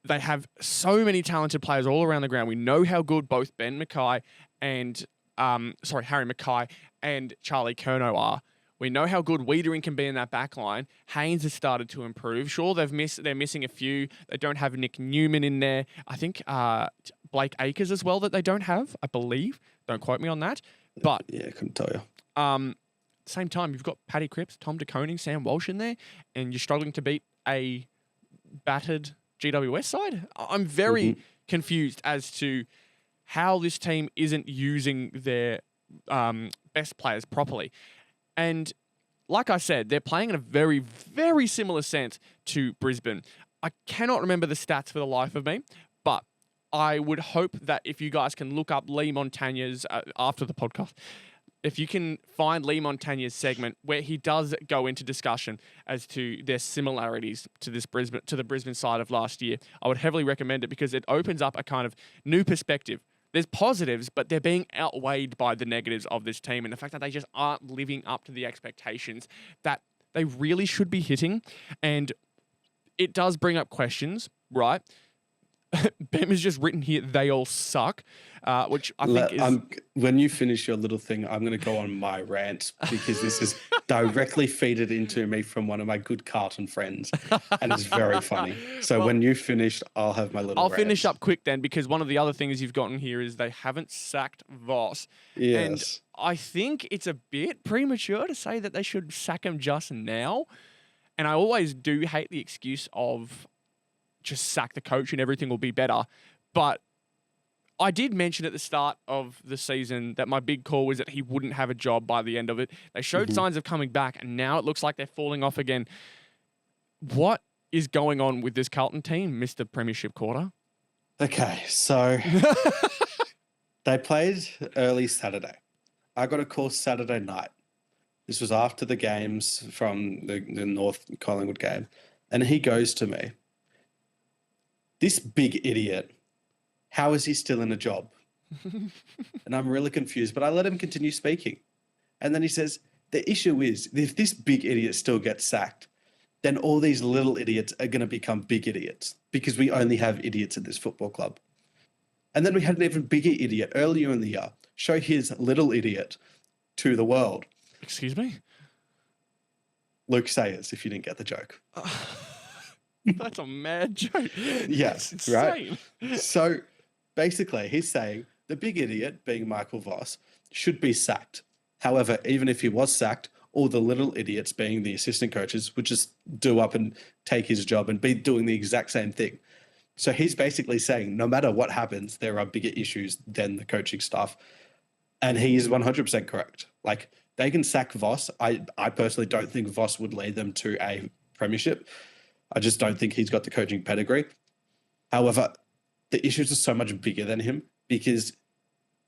They have so many talented players all around the ground. We know how good both Harry Mackay and Charlie Curnow are. We know how good Wiedering can be in that back line. Haynes has started to improve. Sure, they're missing a few. They don't have Nick Newman in there. I think Blake Acres as well that they don't have, I believe. Don't quote me on that. But yeah, I couldn't tell you. Same time, you've got Paddy Cripps, Tom De Koning, Sam Walsh in there, and you're struggling to beat a battered GWS side. I'm very confused as to how this team isn't using their best players properly. And like I said, they're playing in a very, very similar sense to Brisbane. I cannot remember the stats for the life of me, but I would hope that if you guys can look up Lee Montagna's, after the podcast, if you can find Lee Montagna's segment where he does go into discussion as to their similarities to the Brisbane side of last year, I would heavily recommend it because it opens up a kind of new perspective. There's positives, but they're being outweighed by the negatives of this team and the fact that they just aren't living up to the expectations that they really should be hitting. And it does bring up questions, right? Behm has just written here, they all suck, which I think is... when you finish your little thing, I'm going to go on my rant because this is directly feeded into me from one of my good Carlton friends, and it's very funny. So Well, when you finish, I'll have my little I'll finish rant. up quick then, because one of the other things you've gotten here is they haven't sacked Voss. And Yes. I think it's a bit premature to say that they should sack him just now. And I always do hate the excuse of just sack the coach and everything will be better. But I did mention at the start of the season that my big call was that he wouldn't have a job by the end of it. They showed signs of coming back, and now it looks like they're falling off again. What is going on with this Carlton team, Mr. Premiership Quarter? Okay, so they played early Saturday. I got a call Saturday night. This was after the games from the North Collingwood game. And he goes to me, "This big idiot, how is he still in a job?" And I'm really confused, but I let him continue speaking. And then he says, "The issue is, if this big idiot still gets sacked, then all these little idiots are going to become big idiots because we only have idiots at this football club." And then we had an even bigger idiot earlier in the year show his little idiot to the world. Excuse me? Luke Sayers, if you didn't get the joke. That's a mad joke. Yes, It's right? insane. So basically, he's saying the big idiot, being Michael Voss, should be sacked. However, even if he was sacked, all the little idiots, being the assistant coaches, would just do up and take his job and be doing the exact same thing. So he's basically saying no matter what happens, there are bigger issues than the coaching staff. And he is 100% correct. Like, they can sack Voss. I personally don't think Voss would lead them to a premiership. I just don't think he's got the coaching pedigree. However, the issues are so much bigger than him because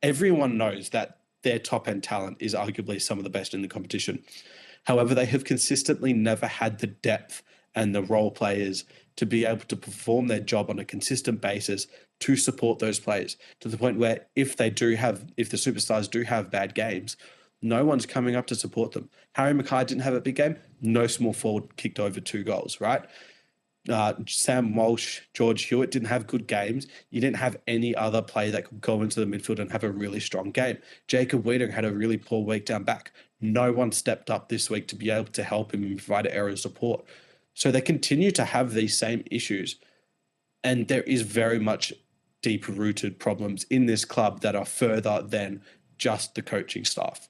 everyone knows that their top-end talent is arguably some of the best in the competition. However, they have consistently never had the depth and the role players to be able to perform their job on a consistent basis to support those players to the point where if the superstars do have bad games, no one's coming up to support them. Harry Mackay didn't have a big game. No small forward kicked over 2 goals, right? Sam Walsh, George Hewitt didn't have good games. You didn't have any other player that could go into the midfield and have a really strong game. Jacob Wiedering had a really poor week down back. No one stepped up this week to be able to help him and provide an area of support. So they continue to have these same issues. And there is very much deep-rooted problems in this club that are further than just the coaching staff.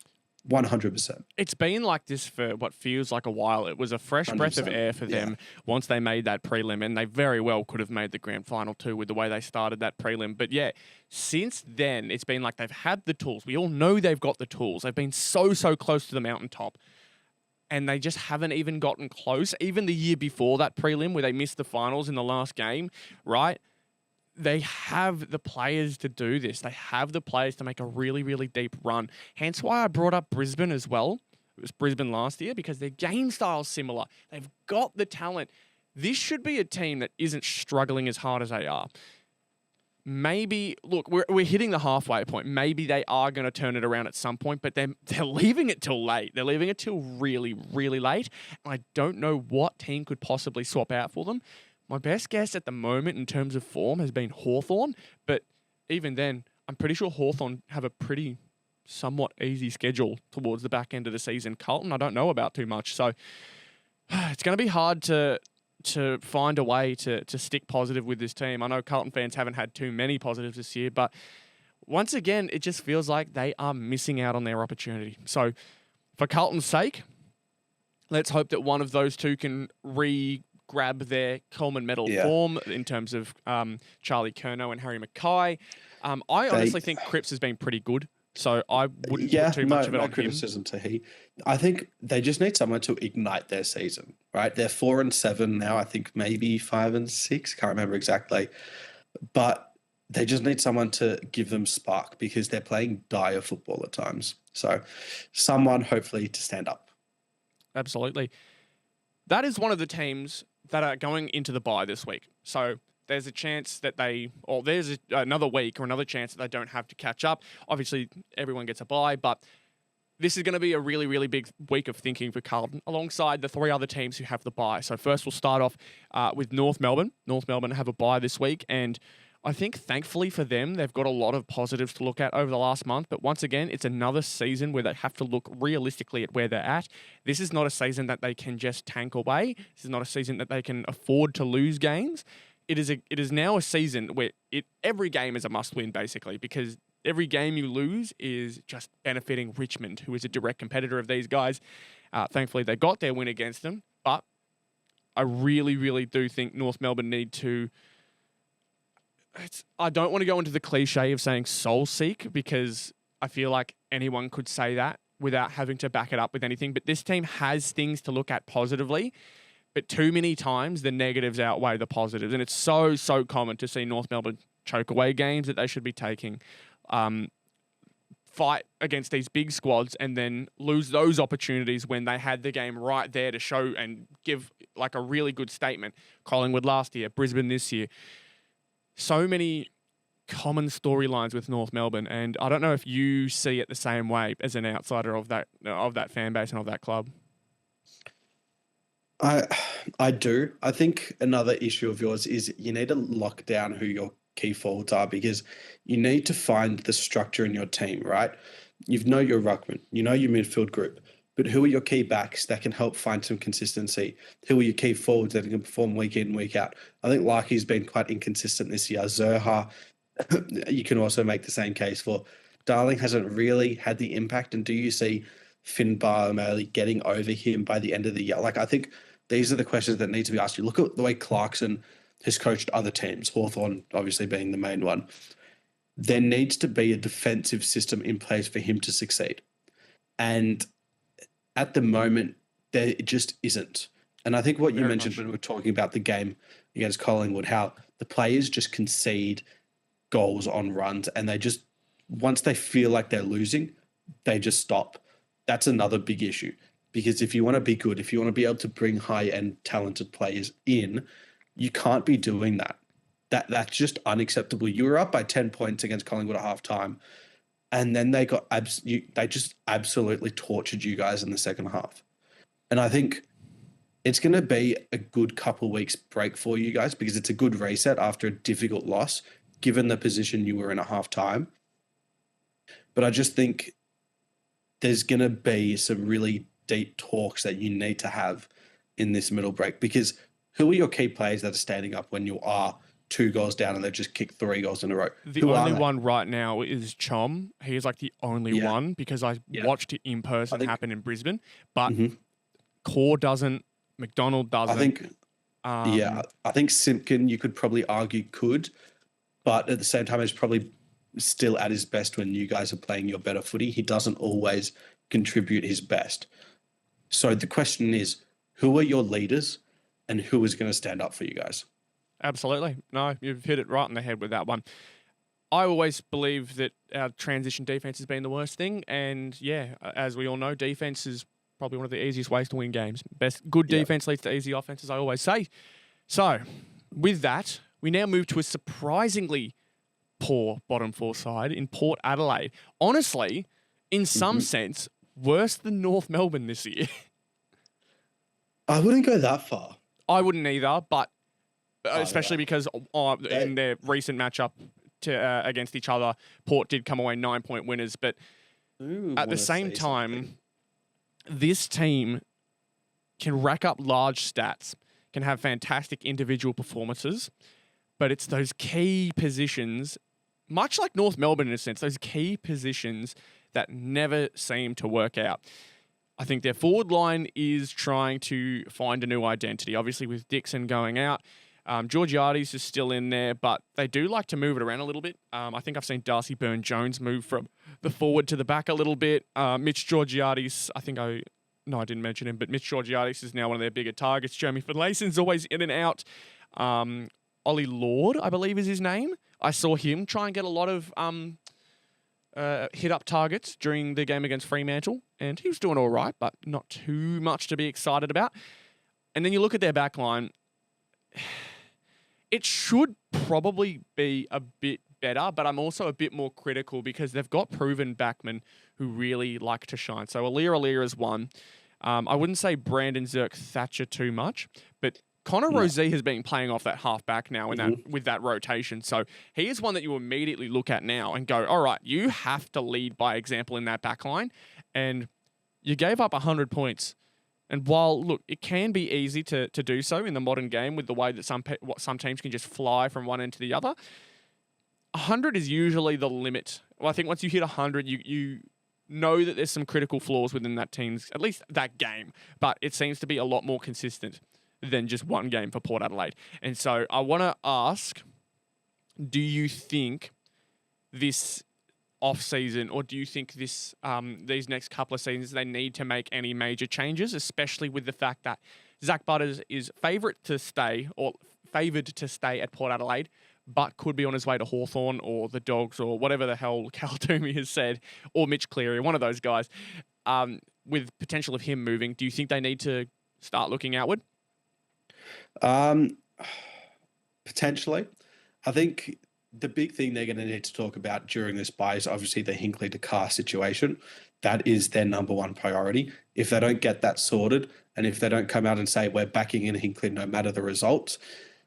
100%. It's been like this for what feels like a while. It was a fresh breath of air for them once they made that prelim, and they very well could have made the grand final too with the way they started that prelim. But yeah, since then, it's been like they've had the tools. We all know they've got the tools. They've been so close to the mountaintop, and they just haven't even gotten close. Even the year before that prelim where they missed the finals in the last game, right? They have the players to do this. They have the players to make a really, really deep run. Hence why I brought up Brisbane as well. It was Brisbane last year because their game style's similar. They've got the talent. This should be a team that isn't struggling as hard as they are. Maybe, look, we're hitting the halfway point. Maybe they are going to turn it around at some point, but they're leaving it till late. They're leaving it till really, really late. And I don't know what team could possibly swap out for them. My best guess at the moment in terms of form has been Hawthorn, but even then, I'm pretty sure Hawthorn have a pretty somewhat easy schedule towards the back end of the season. Carlton, I don't know about too much, so it's going to be hard to find a way to stick positive with this team. I know Carlton fans haven't had too many positives this year, but once again, it just feels like they are missing out on their opportunity. So for Carlton's sake, let's hope that one of those two can grab their Coleman medal form in terms of Charlie Curnow and Harry Mackay. I honestly think Cripps has been pretty good, so I wouldn't put too much of it on criticism to he. I think they just need someone to ignite their season, right? They're 4-7 now. I think maybe 5-6. Can't remember exactly, but they just need someone to give them spark because they're playing dire football at times. So someone hopefully to stand up. Absolutely. That is one of the teams that are going into the bye this week. So there's a chance that there's another week or another chance that they don't have to catch up. Obviously, everyone gets a bye, but this is going to be a really, really big week of thinking for Carlton, alongside the 3 other teams who have the bye. So first we'll start off with North Melbourne. North Melbourne have a bye this week, and I think thankfully for them, they've got a lot of positives to look at over the last month. But once again, it's another season where they have to look realistically at where they're at. This is not a season that they can just tank away. This is not a season that they can afford to lose games. It is now a season where every game is a must-win, basically, because every game you lose is just benefiting Richmond, who is a direct competitor of these guys. Thankfully, they got their win against them, but I really, really do think North Melbourne need to... I don't want to go into the cliche of saying soul seek, because I feel like anyone could say that without having to back it up with anything. But this team has things to look at positively, but too many times the negatives outweigh the positives. And it's so, so common to see North Melbourne choke away games that they should be taking, fight against these big squads, and then lose those opportunities when they had the game right there to show and give like a really good statement. Collingwood last year, Brisbane this year. So many common storylines with North Melbourne, and I don't know if you see it the same way as an outsider of that fan base and of that club. I do. I think another issue of yours is you need to lock down who your key forwards are, because you need to find the structure in your team, right? You know your ruckman, you know your midfield group, but who are your key backs that can help find some consistency? Who are your key forwards that can perform week in, week out? I think Larky's been quite inconsistent this year. Zerha, you can also make the same case for. Darling hasn't really had the impact. And do you see Finn O'Malley getting over him by the end of the year? Like, I think these are the questions that need to be asked. You look at the way Clarkson has coached other teams, Hawthorn obviously being the main one. There needs to be a defensive system in place for him to succeed. And at the moment, there just isn't. And I think what you mentioned when we were talking about the game against Collingwood, how the players just concede goals on runs, and they just, once they feel like they're losing, they just stop. That's another big issue. Because if you want to be good, if you want to be able to bring high-end talented players in, you can't be doing that. That's just unacceptable. You were up by 10 points against Collingwood at halftime, and then they just absolutely tortured you guys in the second half. And I think it's going to be a good couple of weeks break for you guys, because it's a good reset after a difficult loss, given the position you were in at halftime. But I just think there's going to be some really deep talks that you need to have in this middle break, because who are your key players that are standing up when you are 2 goals down and they've just kicked 3 goals in a row? The only one right now is Chom. He is like the only one, because I watched it in person happen in Brisbane. But Core doesn't, McDonald doesn't. I think Simpkin, you could probably argue could, but at the same time, he's probably still at his best when you guys are playing your better footy. He doesn't always contribute his best. So the question is, who are your leaders and who is going to stand up for you guys? Absolutely. No, you've hit it right on the head with that one. I always believe that our transition defense has been the worst thing. And yeah, as we all know, defense is probably one of the easiest ways to win games. Good defense leads to easy offense, as I always say. So with that, we now move to a surprisingly poor bottom 4 side in Port Adelaide. Honestly, in some sense, worse than North Melbourne this year. I wouldn't go that far. I wouldn't either, but especially because in their recent matchup against each other, Port did come away 9-point winners. But at the same time, this team can rack up large stats, can have fantastic individual performances, but it's those key positions, much like North Melbourne in a sense, those key positions that never seem to work out. I think their forward line is trying to find a new identity. Obviously, with Dixon going out, Georgiades is still in there, but they do like to move it around a little bit. I think I've seen Darcy Byrne-Jones move from the forward to the back a little bit. Mitch Georgiades, I didn't mention him, but Mitch Georgiades is now one of their bigger targets. Jeremy Finlayson's always in and out. Ollie Lord, I believe is his name. I saw him try and get a lot of hit-up targets during the game against Fremantle, and he was doing all right, but not too much to be excited about. And then you look at their back line, it should probably be a bit better, but I'm also a bit more critical because they've got proven backmen who really like to shine. So Alir is one. I wouldn't say Brandon Zerk-Thatcher too much, but Connor Rozee has been playing off that halfback now with that rotation. So he is one that you immediately look at now and go, all right, you have to lead by example in that back line. And you gave up 100 points. And while, look, it can be easy to do so in the modern game with the way that some teams can just fly from one end to the other, 100 is usually the limit. Well, I think once you hit 100, you know that there's some critical flaws within that team's, at least that game. But it seems to be a lot more consistent than just one game for Port Adelaide. And so I want to ask, do you think this off-season, or do you think this these next couple of seasons they need to make any major changes, especially with the fact that Zach Butters is favoured to stay at Port Adelaide, but could be on his way to Hawthorn or the Dogs or whatever the hell Cal Toomey has said, or Mitch Cleary, one of those guys, with potential of him moving. Do you think they need to start looking outward? Potentially. I think the big thing they're going to need to talk about during this bye is obviously the Hinkley to Carr situation. That is their number one priority. If they don't get that sorted, and if they don't come out and say we're backing in Hinkley no matter the results,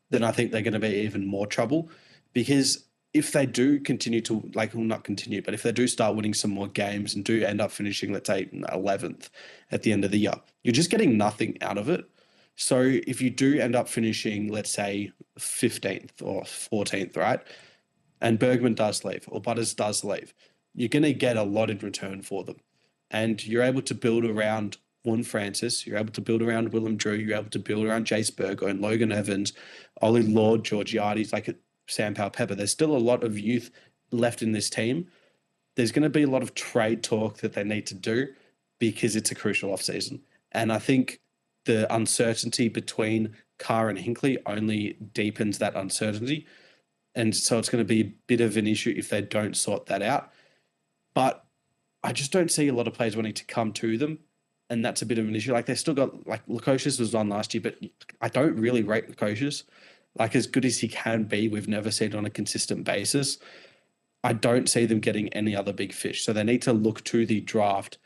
then I think they're going to be even more trouble. Because if they do continue to, not continue, but if they do start winning some more games and do end up finishing, let's say, 11th at the end of the year, you're just getting nothing out of it. So if you do end up finishing, let's say, 15th or 14th, right, and Bergman does leave or Butters does leave, you're going to get a lot in return for them. And you're able to build around Warren Francis, you're able to build around Willem Drew, you're able to build around Jace Burgo and Logan Evans, Ollie Lord, Georgiades, Sam Powell-Pepper. There's still a lot of youth left in this team. There's going to be a lot of trade talk that they need to do because it's a crucial off-season. And I think the uncertainty between Carr and Hinkley only deepens that uncertainty. And so it's going to be a bit of an issue if they don't sort that out. But I just don't see a lot of players wanting to come to them. And that's a bit of an issue. They've still got, Lukosius was on last year, but I don't really rate Lukosius. As good as he can be, we've never seen it on a consistent basis. I don't see them getting any other big fish. So they need to look to the draft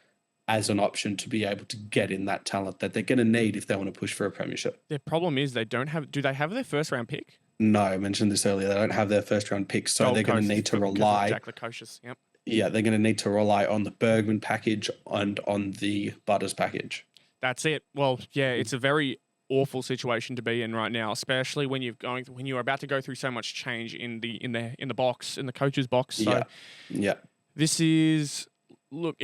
as an option to be able to get in that talent that they're going to need if they want to push for a premiership. Their problem is do they have their first round pick? No, I mentioned this earlier. They don't have their first round pick, so they're going to need to rely. Jack Lukosius, yep. Yeah, they're going to need to rely on the Bergman package and on the Butters package. That's it. Well, yeah, it's a very awful situation to be in right now, especially when you're about to go through so much change in the box, in the coach's box. So yeah. This is. Look,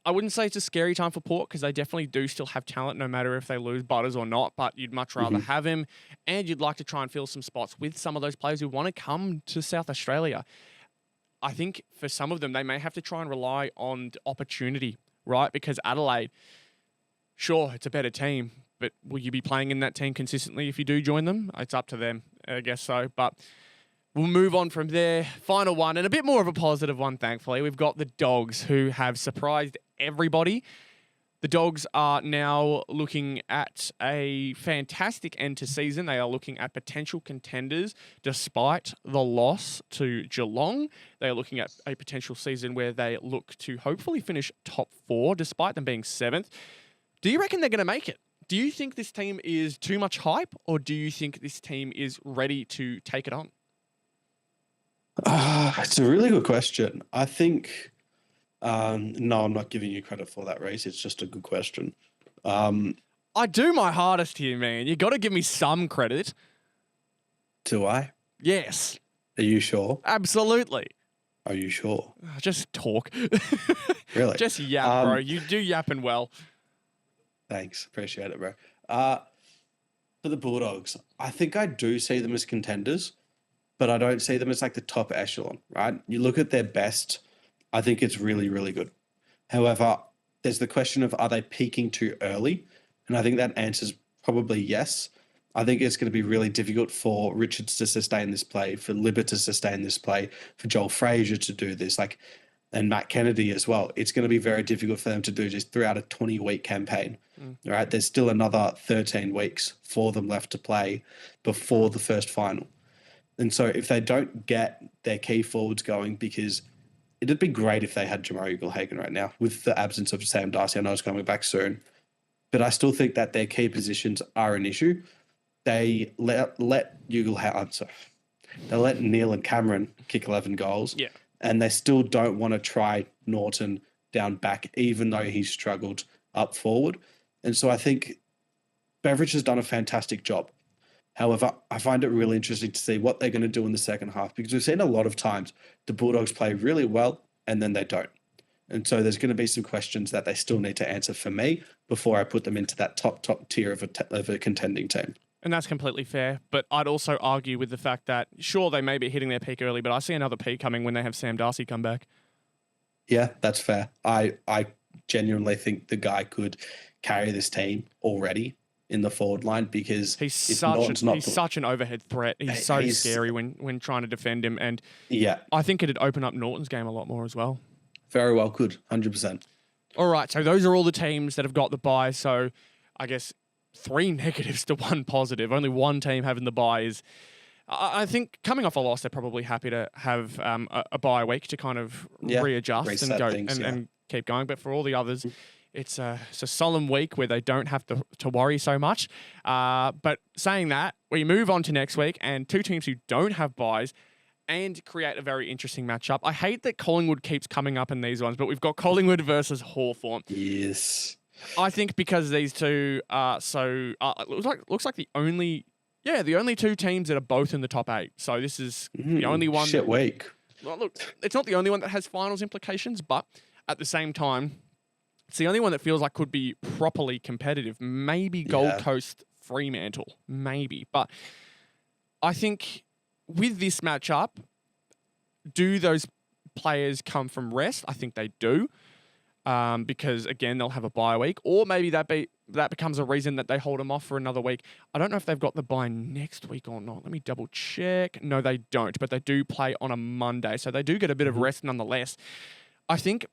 I wouldn't say it's a scary time for Port because they definitely do still have talent no matter if they lose Butters or not, but you'd much rather have him and you'd like to try and fill some spots with some of those players who want to come to South Australia. I think for some of them, they may have to try and rely on opportunity, right? Because Adelaide, sure, it's a better team, but will you be playing in that team consistently if you do join them? It's up to them, I guess so, but we'll move on from there. Final one, and a bit more of a positive one, thankfully. We've got the Dogs, who have surprised everybody. The Dogs are now looking at a fantastic end to season. They are looking at potential contenders despite the loss to Geelong. They are looking at a potential season where they look to hopefully finish top 4 despite them being 7th. Do you reckon they're going to make it? Do you think this team is too much hype, or do you think this team is ready to take it on? It's a really good question. I think, no, I'm not giving you credit for that, Rhys. It's just a good question. I do my hardest here, man. You got to give me some credit. Do I? Yes. Are you sure? Absolutely. Are you sure? Just talk. Really? Just yap, bro. You do yapping well. Thanks. Appreciate it, bro. For the Bulldogs, I think I do see them as contenders, but I don't see them as the top echelon, right? You look at their best, I think it's really, really good. However, there's the question of, are they peaking too early? And I think that answer's probably yes. I think it's going to be really difficult for Richards to sustain this play, for Libba to sustain this play, for Joel Frazier to do this, and Matt Kennedy as well. It's going to be very difficult for them to do just throughout a 20-week campaign. Right? There's still another 13 weeks for them left to play before the first final. And so if they don't get their key forwards going, because it'd be great if they had Jamarra Ugle-Hagan right now with the absence of Sam Darcy. I know he's coming back soon, but I still think that their key positions are an issue. They let Ugle-Hagan, they let Neil and Cameron kick 11 goals. Yeah. And they still don't want to try Norton down back, even though he's struggled up forward. And so I think Beveridge has done a fantastic job. However, I find it really interesting to see what they're going to do in the second half, because we've seen a lot of times the Bulldogs play really well and then they don't. And so there's going to be some questions that they still need to answer for me before I put them into that top tier of a contending team. And that's completely fair. But I'd also argue with the fact that, sure, they may be hitting their peak early, but I see another peak coming when they have Sam Darcy come back. Yeah, that's fair. I genuinely think the guy could carry this team already in the forward line, because he's such an overhead threat. He's so scary when trying to defend him. And yeah, I think it'd open up Norton's game a lot more as well. Very well could, 100%. All right, so those are all the teams that have got the bye. So I guess 3 negatives to 1 positive. Only one team having the bye is... I think coming off a loss, they're probably happy to have a bye week to kind of readjust and go and keep going. But for all the others... It's a solemn week where they don't have to worry so much. But saying that, we move on to next week and 2 teams who don't have byes and create a very interesting matchup. I hate that Collingwood keeps coming up in these ones, but we've got Collingwood versus Hawthorn. Yes. I think because these two are so... looks like the only 2 teams that are both in the top 8. So this is the only one... Shit week. Well, look, it's not the only one that has finals implications, but at the same time... It's the only one that feels like could be properly competitive. Maybe Gold Coast Fremantle. Maybe. But I think with this matchup, do those players come from rest? I think they do. Because, again, they'll have a bye week. Or maybe that becomes a reason that they hold them off for another week. I don't know if they've got the bye next week or not. Let me double check. No, they don't. But they do play on a Monday. So they do get a bit of rest nonetheless. I think...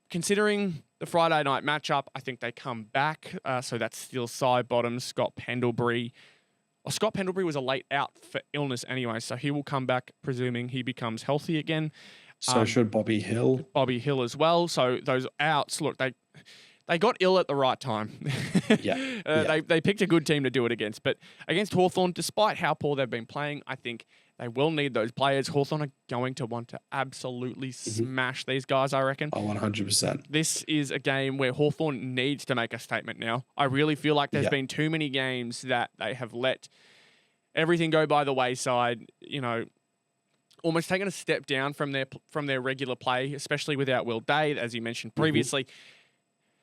Considering the Friday night matchup, I think they come back. So that's still Sidebottom, Scott Pendlebury. Well, Scott Pendlebury was a late out for illness anyway, so he will come back, presuming he becomes healthy again. So should Bobby Hill. Bobby Hill as well. So those outs, look, they got ill at the right time. They picked a good team to do it against. But against Hawthorn, despite how poor they've been playing, I think they will need those players. Hawthorn are going to want to absolutely smash these guys, I reckon. Oh, 100%. This is a game where Hawthorn needs to make a statement now. I really feel like there's been too many games that they have let everything go by the wayside, almost taken a step down from their regular play, especially without Will Day, as you mentioned previously.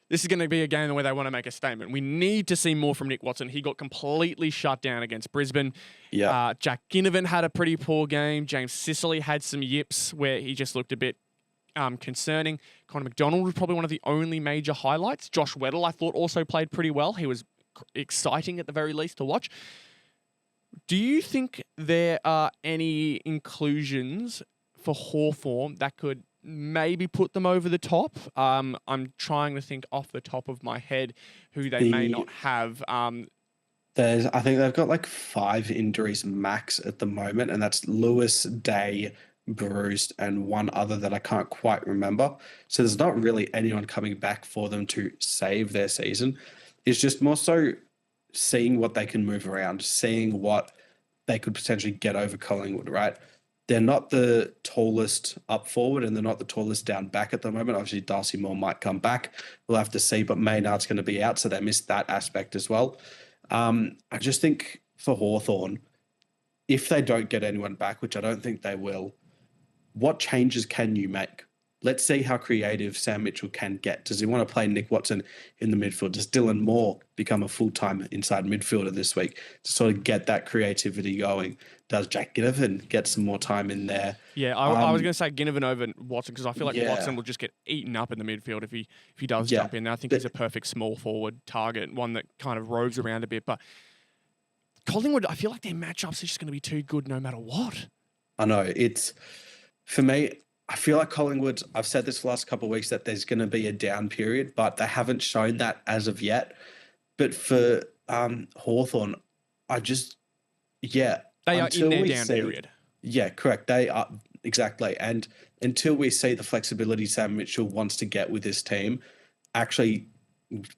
This is going to be a game where they want to make a statement. We need to see more from Nick Watson. He got completely shut down against Brisbane. Yeah. Jack Ginnivan had a pretty poor game. James Sicily had some yips where he just looked a bit concerning. Connor McDonald was probably one of the only major highlights. Josh Weddle, I thought, also played pretty well. He was exciting at the very least to watch. Do you think there are any inclusions for Hawthorn that could maybe put them over the top? I'm trying to think off the top of my head who they may not have. I think they've got like 5 injuries max at the moment, and that's Lewis, Day, Bruce, and one other that I can't quite remember. So there's not really anyone coming back for them to save their season. It's just more so seeing what they can move around, seeing what they could potentially get over Collingwood, right? They're not the tallest up forward and they're not the tallest down back at the moment. Obviously, Darcy Moore might come back. We'll have to see, but Maynard's going to be out, so they missed that aspect as well. I just think for Hawthorn, if they don't get anyone back, which I don't think they will, what changes can you make? Let's see how creative Sam Mitchell can get. Does he want to play Nick Watson in the midfield? Does Dylan Moore become a full-time inside midfielder this week to sort of get that creativity going? Does Jack Ginnivan get some more time in there? Yeah, I was going to say Ginnivan over Watson because I feel like Watson will just get eaten up in the midfield if he does jump in there. I think he's a perfect small forward target, one that kind of roves around a bit. But Collingwood, I feel like their matchups are just going to be too good no matter what. I know. For me, I feel like Collingwood, I've said this for the last couple of weeks that there's going to be a down period, but they haven't shown that as of yet. But for Hawthorn, they They are in their we down period. Yeah, correct. They are exactly. And until we see the flexibility Sam Mitchell wants to get with his team actually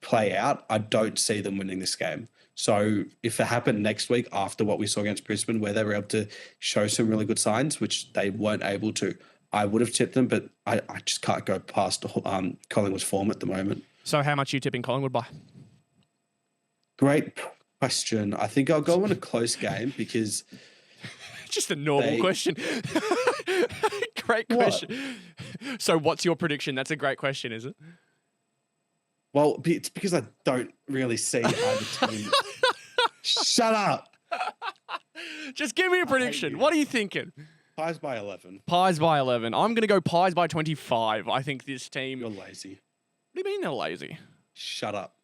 play out, I don't see them winning this game. So if it happened next week after what we saw against Brisbane, where they were able to show some really good signs, which they weren't able to, I would have tipped them, but I just can't go past Collingwood's form at the moment. So how much are you tipping Collingwood by? Great question. I think I'll go on a close game because... Just a normal question. Great question. So what's your prediction? That's a great question, is it? Well, it's because I don't really see either team. Shut up. Just give me a prediction. What are you thinking? Pies by 11. Pies by 11. I'm going to go Pies by 25. I think this team... You're lazy. What do you mean they're lazy? Shut up.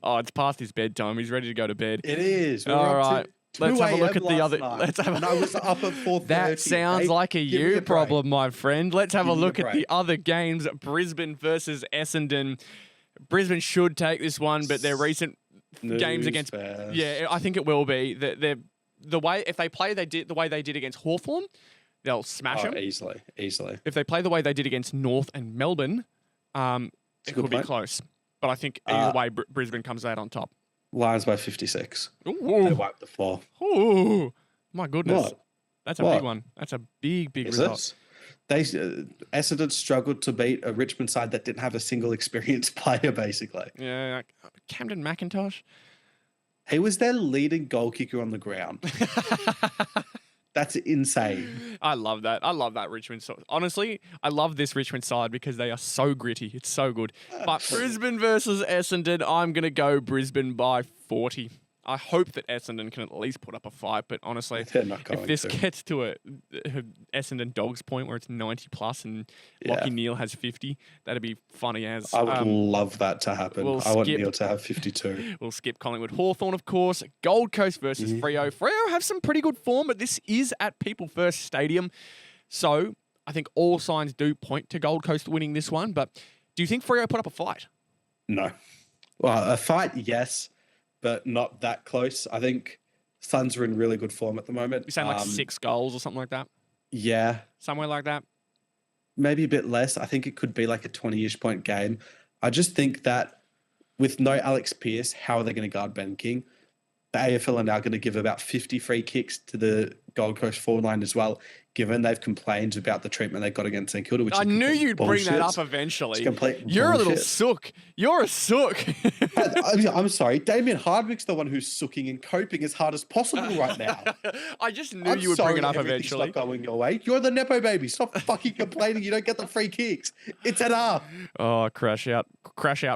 Oh, it's past his bedtime. He's ready to go to bed. It is. All right. Let's have a look at the other. Let's have. And I was up at 4:30. That sounds like a you problem, my friend. Let's have a look at the other games. Brisbane versus Essendon. Brisbane should take this one, but their recent games against I think it will be. The way if they play the way they did against Hawthorn, they'll smash them easily. If they play the way they did against North and Melbourne, it could be close. But I think either way, Brisbane comes out on top. Lions by 56. Ooh. They wiped the floor. Oh, my goodness. What? That's a big one. That's a big result. Essendon struggled to beat a Richmond side that didn't have a single experienced player, basically. Yeah, Camden McIntosh. He was their leading goal kicker on the ground. That's insane. I love that. I love that Richmond side. Honestly, I love this Richmond side because they are so gritty. It's so good. But Brisbane versus Essendon, I'm going to go Brisbane by 40. I hope that Essendon can at least put up a fight, but honestly, if this gets to a Essendon Dogs point where it's 90 plus and Lachie Neale has 50, that'd be funny as. I would love that to happen. I want Neale to have 52. We'll skip Collingwood. Hawthorn, of course. Gold Coast versus Freo. Freo have some pretty good form, but this is at People First Stadium. So I think all signs do point to Gold Coast winning this one, but do you think Freo put up a fight? No. Well, a fight, yes, but not that close. I think Suns are in really good form at the moment. You saying like 6 goals or something like that? Yeah. Somewhere like that? Maybe a bit less. I think it could be like a 20-ish point game. I just think that with no Alex Pearce, how are they going to guard Ben King? The AFL are now going to give about 50 free kicks to the Gold Coast forward line as well, given they've complained about the treatment they got against St Kilda. Which I knew you'd bring that up eventually. You're a little sook. You're a sook. I'm sorry. Damien Hardwick's the one who's sooking and coping as hard as possible right now. I just knew you would bring it up eventually. Stop going your way. You're the Nepo Babies. Stop fucking complaining. You don't get the free kicks. It's enough. Oh, crash out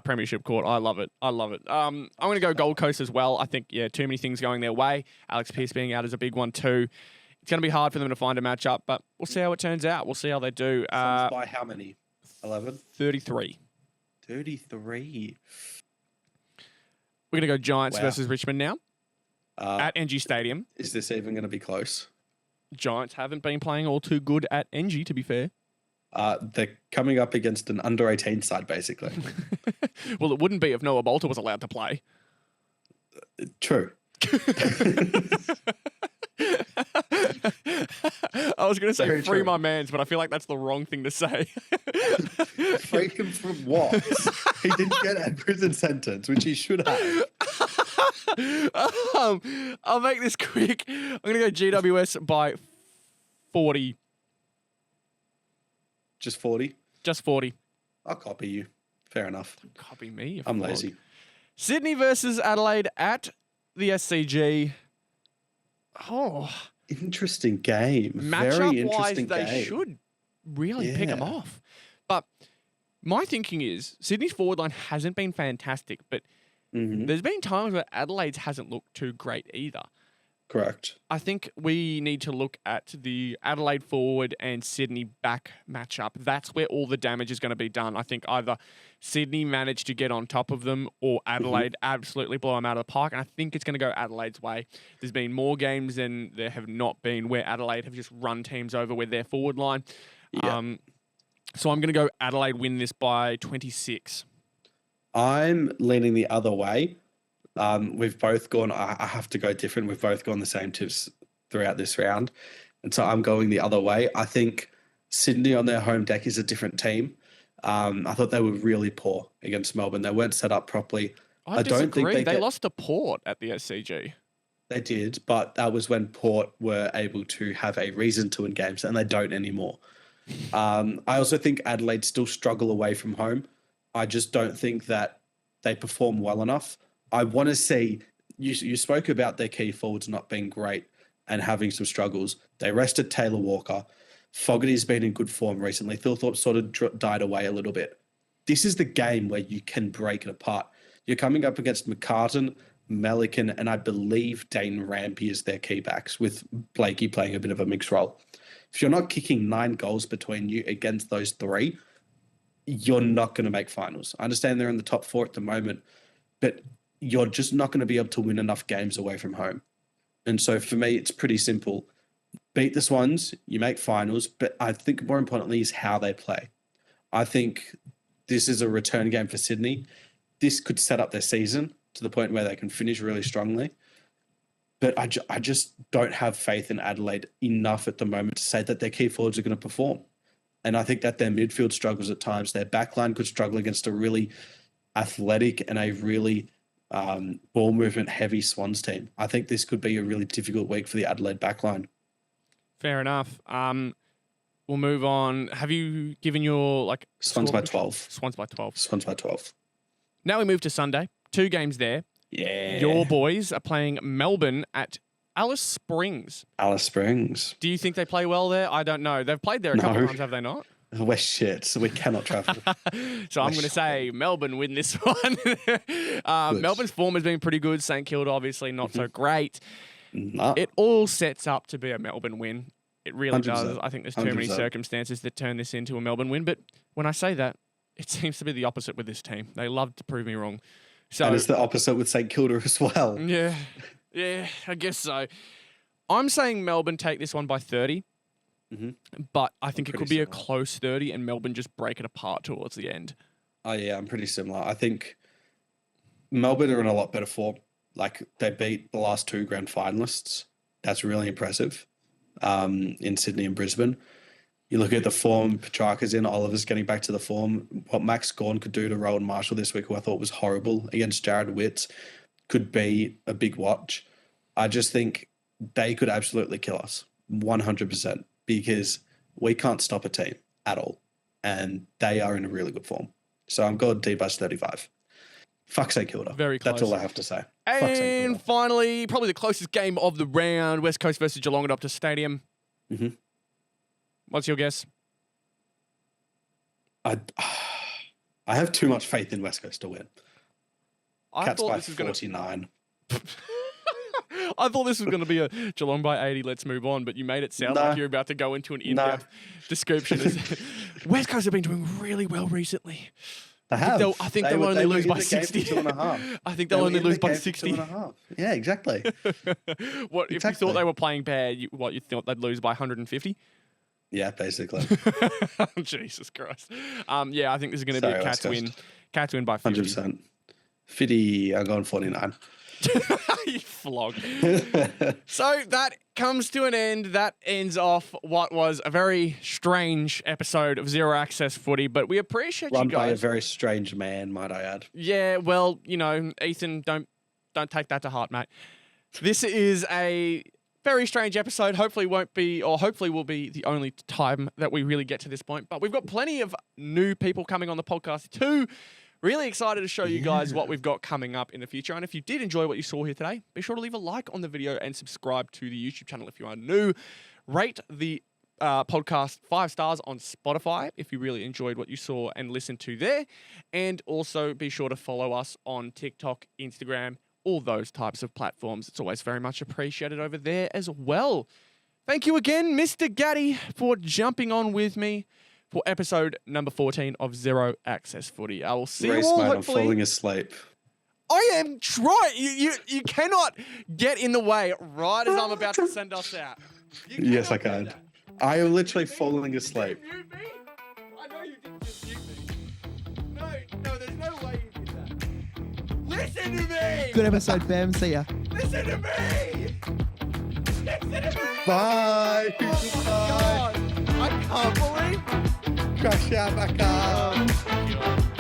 Premiership Court. I love it. I'm going to go Gold Coast as well. I think, too many things going their way. Alex Pearce being out is a big one too. It's going to be hard for them to find a matchup, but we'll see how it turns out. We'll see how they do. By how many? 11? 33. 33. We're going to go Giants versus Richmond now at NG Stadium. Is this even going to be close? Giants haven't been playing all too good at NG, to be fair. They're coming up against an under-18 side, basically. Well, it wouldn't be if Noah Bolter was allowed to play. True. I was going to say free my mans, but I feel like that's the wrong thing to say. Free him from what? He didn't get a prison sentence, which he should have. I'll make this quick. I'm going to go GWS by 40. Just 40? Just 40. I'll copy you. Fair enough. Don't copy me. I'm lazy. Sydney versus Adelaide at the SCG. Oh. Interesting game. Very interesting game. They should really pick them off. But my thinking is Sydney's forward line hasn't been fantastic, but there's been times where Adelaide's hasn't looked too great either. Correct. I think we need to look at the Adelaide forward and Sydney back matchup. That's where all the damage is going to be done. I think either Sydney managed to get on top of them or Adelaide absolutely blow them out of the park. And I think it's going to go Adelaide's way. There's been more games than there have not been where Adelaide have just run teams over with their forward line. Yeah. So I'm going to go Adelaide win this by 26. I'm leaning the other way. We've both gone, I have to go different. We've both gone the same tips throughout this round. And so I'm going the other way. I think Sydney on their home deck is a different team. I thought they were really poor against Melbourne. They weren't set up properly. I don't think they lost to Port at the SCG. They did, but that was when Port were able to have a reason to win games, and they don't anymore. I also think Adelaide still struggle away from home. I just don't think that they perform well enough. I want to see, you spoke about their key forwards not being great and having some struggles. They rested Taylor Walker. Fogarty's been in good form recently. Thilthorpe sort of died away a little bit. This is the game where you can break it apart. You're coming up against McCartan, Melican, and I believe Dane Rampy is their key backs, with Blakey playing a bit of a mixed role. If you're not kicking 9 goals between you against those 3, you're not going to make finals. I understand they're in the top 4 at the moment, but you're just not going to be able to win enough games away from home. And so for me, it's pretty simple. Beat the Swans, you make finals, but I think more importantly is how they play. I think this is a return game for Sydney. This could set up their season to the point where they can finish really strongly. But I just don't have faith in Adelaide enough at the moment to say that their key forwards are going to perform. And I think that their midfield struggles at times. Their backline could struggle against a really athletic and a really ball movement heavy Swans team. I think this could be a really difficult week for the Adelaide backline. Fair enough. We'll move on. Have you given your Swans by 12? Swans by 12. Swans by 12. Now we move to Sunday. 2 games there. Yeah. Your boys are playing Melbourne at Alice Springs. Alice Springs. Do you think they play well there? I don't know. They've played there a couple of times, have they not? We're shit, so we cannot travel. So I'm going to say Melbourne win this one. Melbourne's form has been pretty good. St Kilda, obviously, not so great. No. It all sets up to be a Melbourne win. It really 100%. does. I think there's too many 100%. circumstances that turn this into a Melbourne win. But when I say that, it seems to be the opposite with this team. They love to prove me wrong. So, and it's the opposite with St Kilda as well. Yeah, I guess so. I'm saying Melbourne take this one by 30. But I think it could be a close 30 and Melbourne just break it apart towards the end. Oh, yeah, I'm pretty similar. I think Melbourne are in a lot better form. They beat the last 2 grand finalists. That's really impressive in Sydney and Brisbane. You look at the form Petrarca's in, Oliver's getting back to the form. What Max Gawn could do to Rowan Marshall this week, who I thought was horrible against Jared Witts, could be a big watch. I just think they could absolutely kill us, 100%, because we can't stop a team at all. And they are in a really good form. So I'm going D-Bus 35. Fuck St Kilda. Very close. That's all I have to say. And finally, probably the closest game of the round, West Coast versus Geelong at Optus Stadium. What's your guess? I have too much faith in West Coast to win. Cats by 49. I thought this was going to be a Geelong by 80, let's move on, but you made it sound like you're about to go into an in-depth description. West Coast have been doing really well recently. They have. I think they'll only lose by 60. 2.5. I think they'll only lose by 60. 2.5. Yeah, exactly. What if you thought they were playing bad? You thought they'd lose by 150? Yeah, basically. Jesus Christ. Yeah, I think this is going to be a Cats win. Cats win by 50. 100%. 50, I'm going 49. You flog. So that comes to an end. That ends off what was a very strange episode of Zero Access Footy, but we appreciate you guys. Run by a very strange man, might I add. Yeah, well, Ethan, don't take that to heart, mate. This is a very strange episode. Hopefully will be the only time that we really get to this point. But we've got plenty of new people coming on the podcast too. Really excited to show you guys what we've got coming up in the future. And if you did enjoy what you saw here today, be sure to leave a like on the video and subscribe to the YouTube channel if you are new. Rate the podcast 5 stars on Spotify if you really enjoyed what you saw and listened to there. And also be sure to follow us on TikTok, Instagram, all those types of platforms. It's always very much appreciated over there as well. Thank you again, Mr. Gaddy, for jumping on with me for episode number 14 of Zero Access Footy. I will see Rhys, you all, mate, hopefully. I'm falling asleep. I am trying. You cannot get in the way right as I'm about to send us out. Yes, I can. I am literally falling asleep. Did you mute me? I know you didn't just mute me. No, there's no way you did that. Listen to me! Good episode, Behm. See ya. Listen to me! Listen to me! Bye. Oh my God! I can't believe. Crash out, Macca. Oh, God.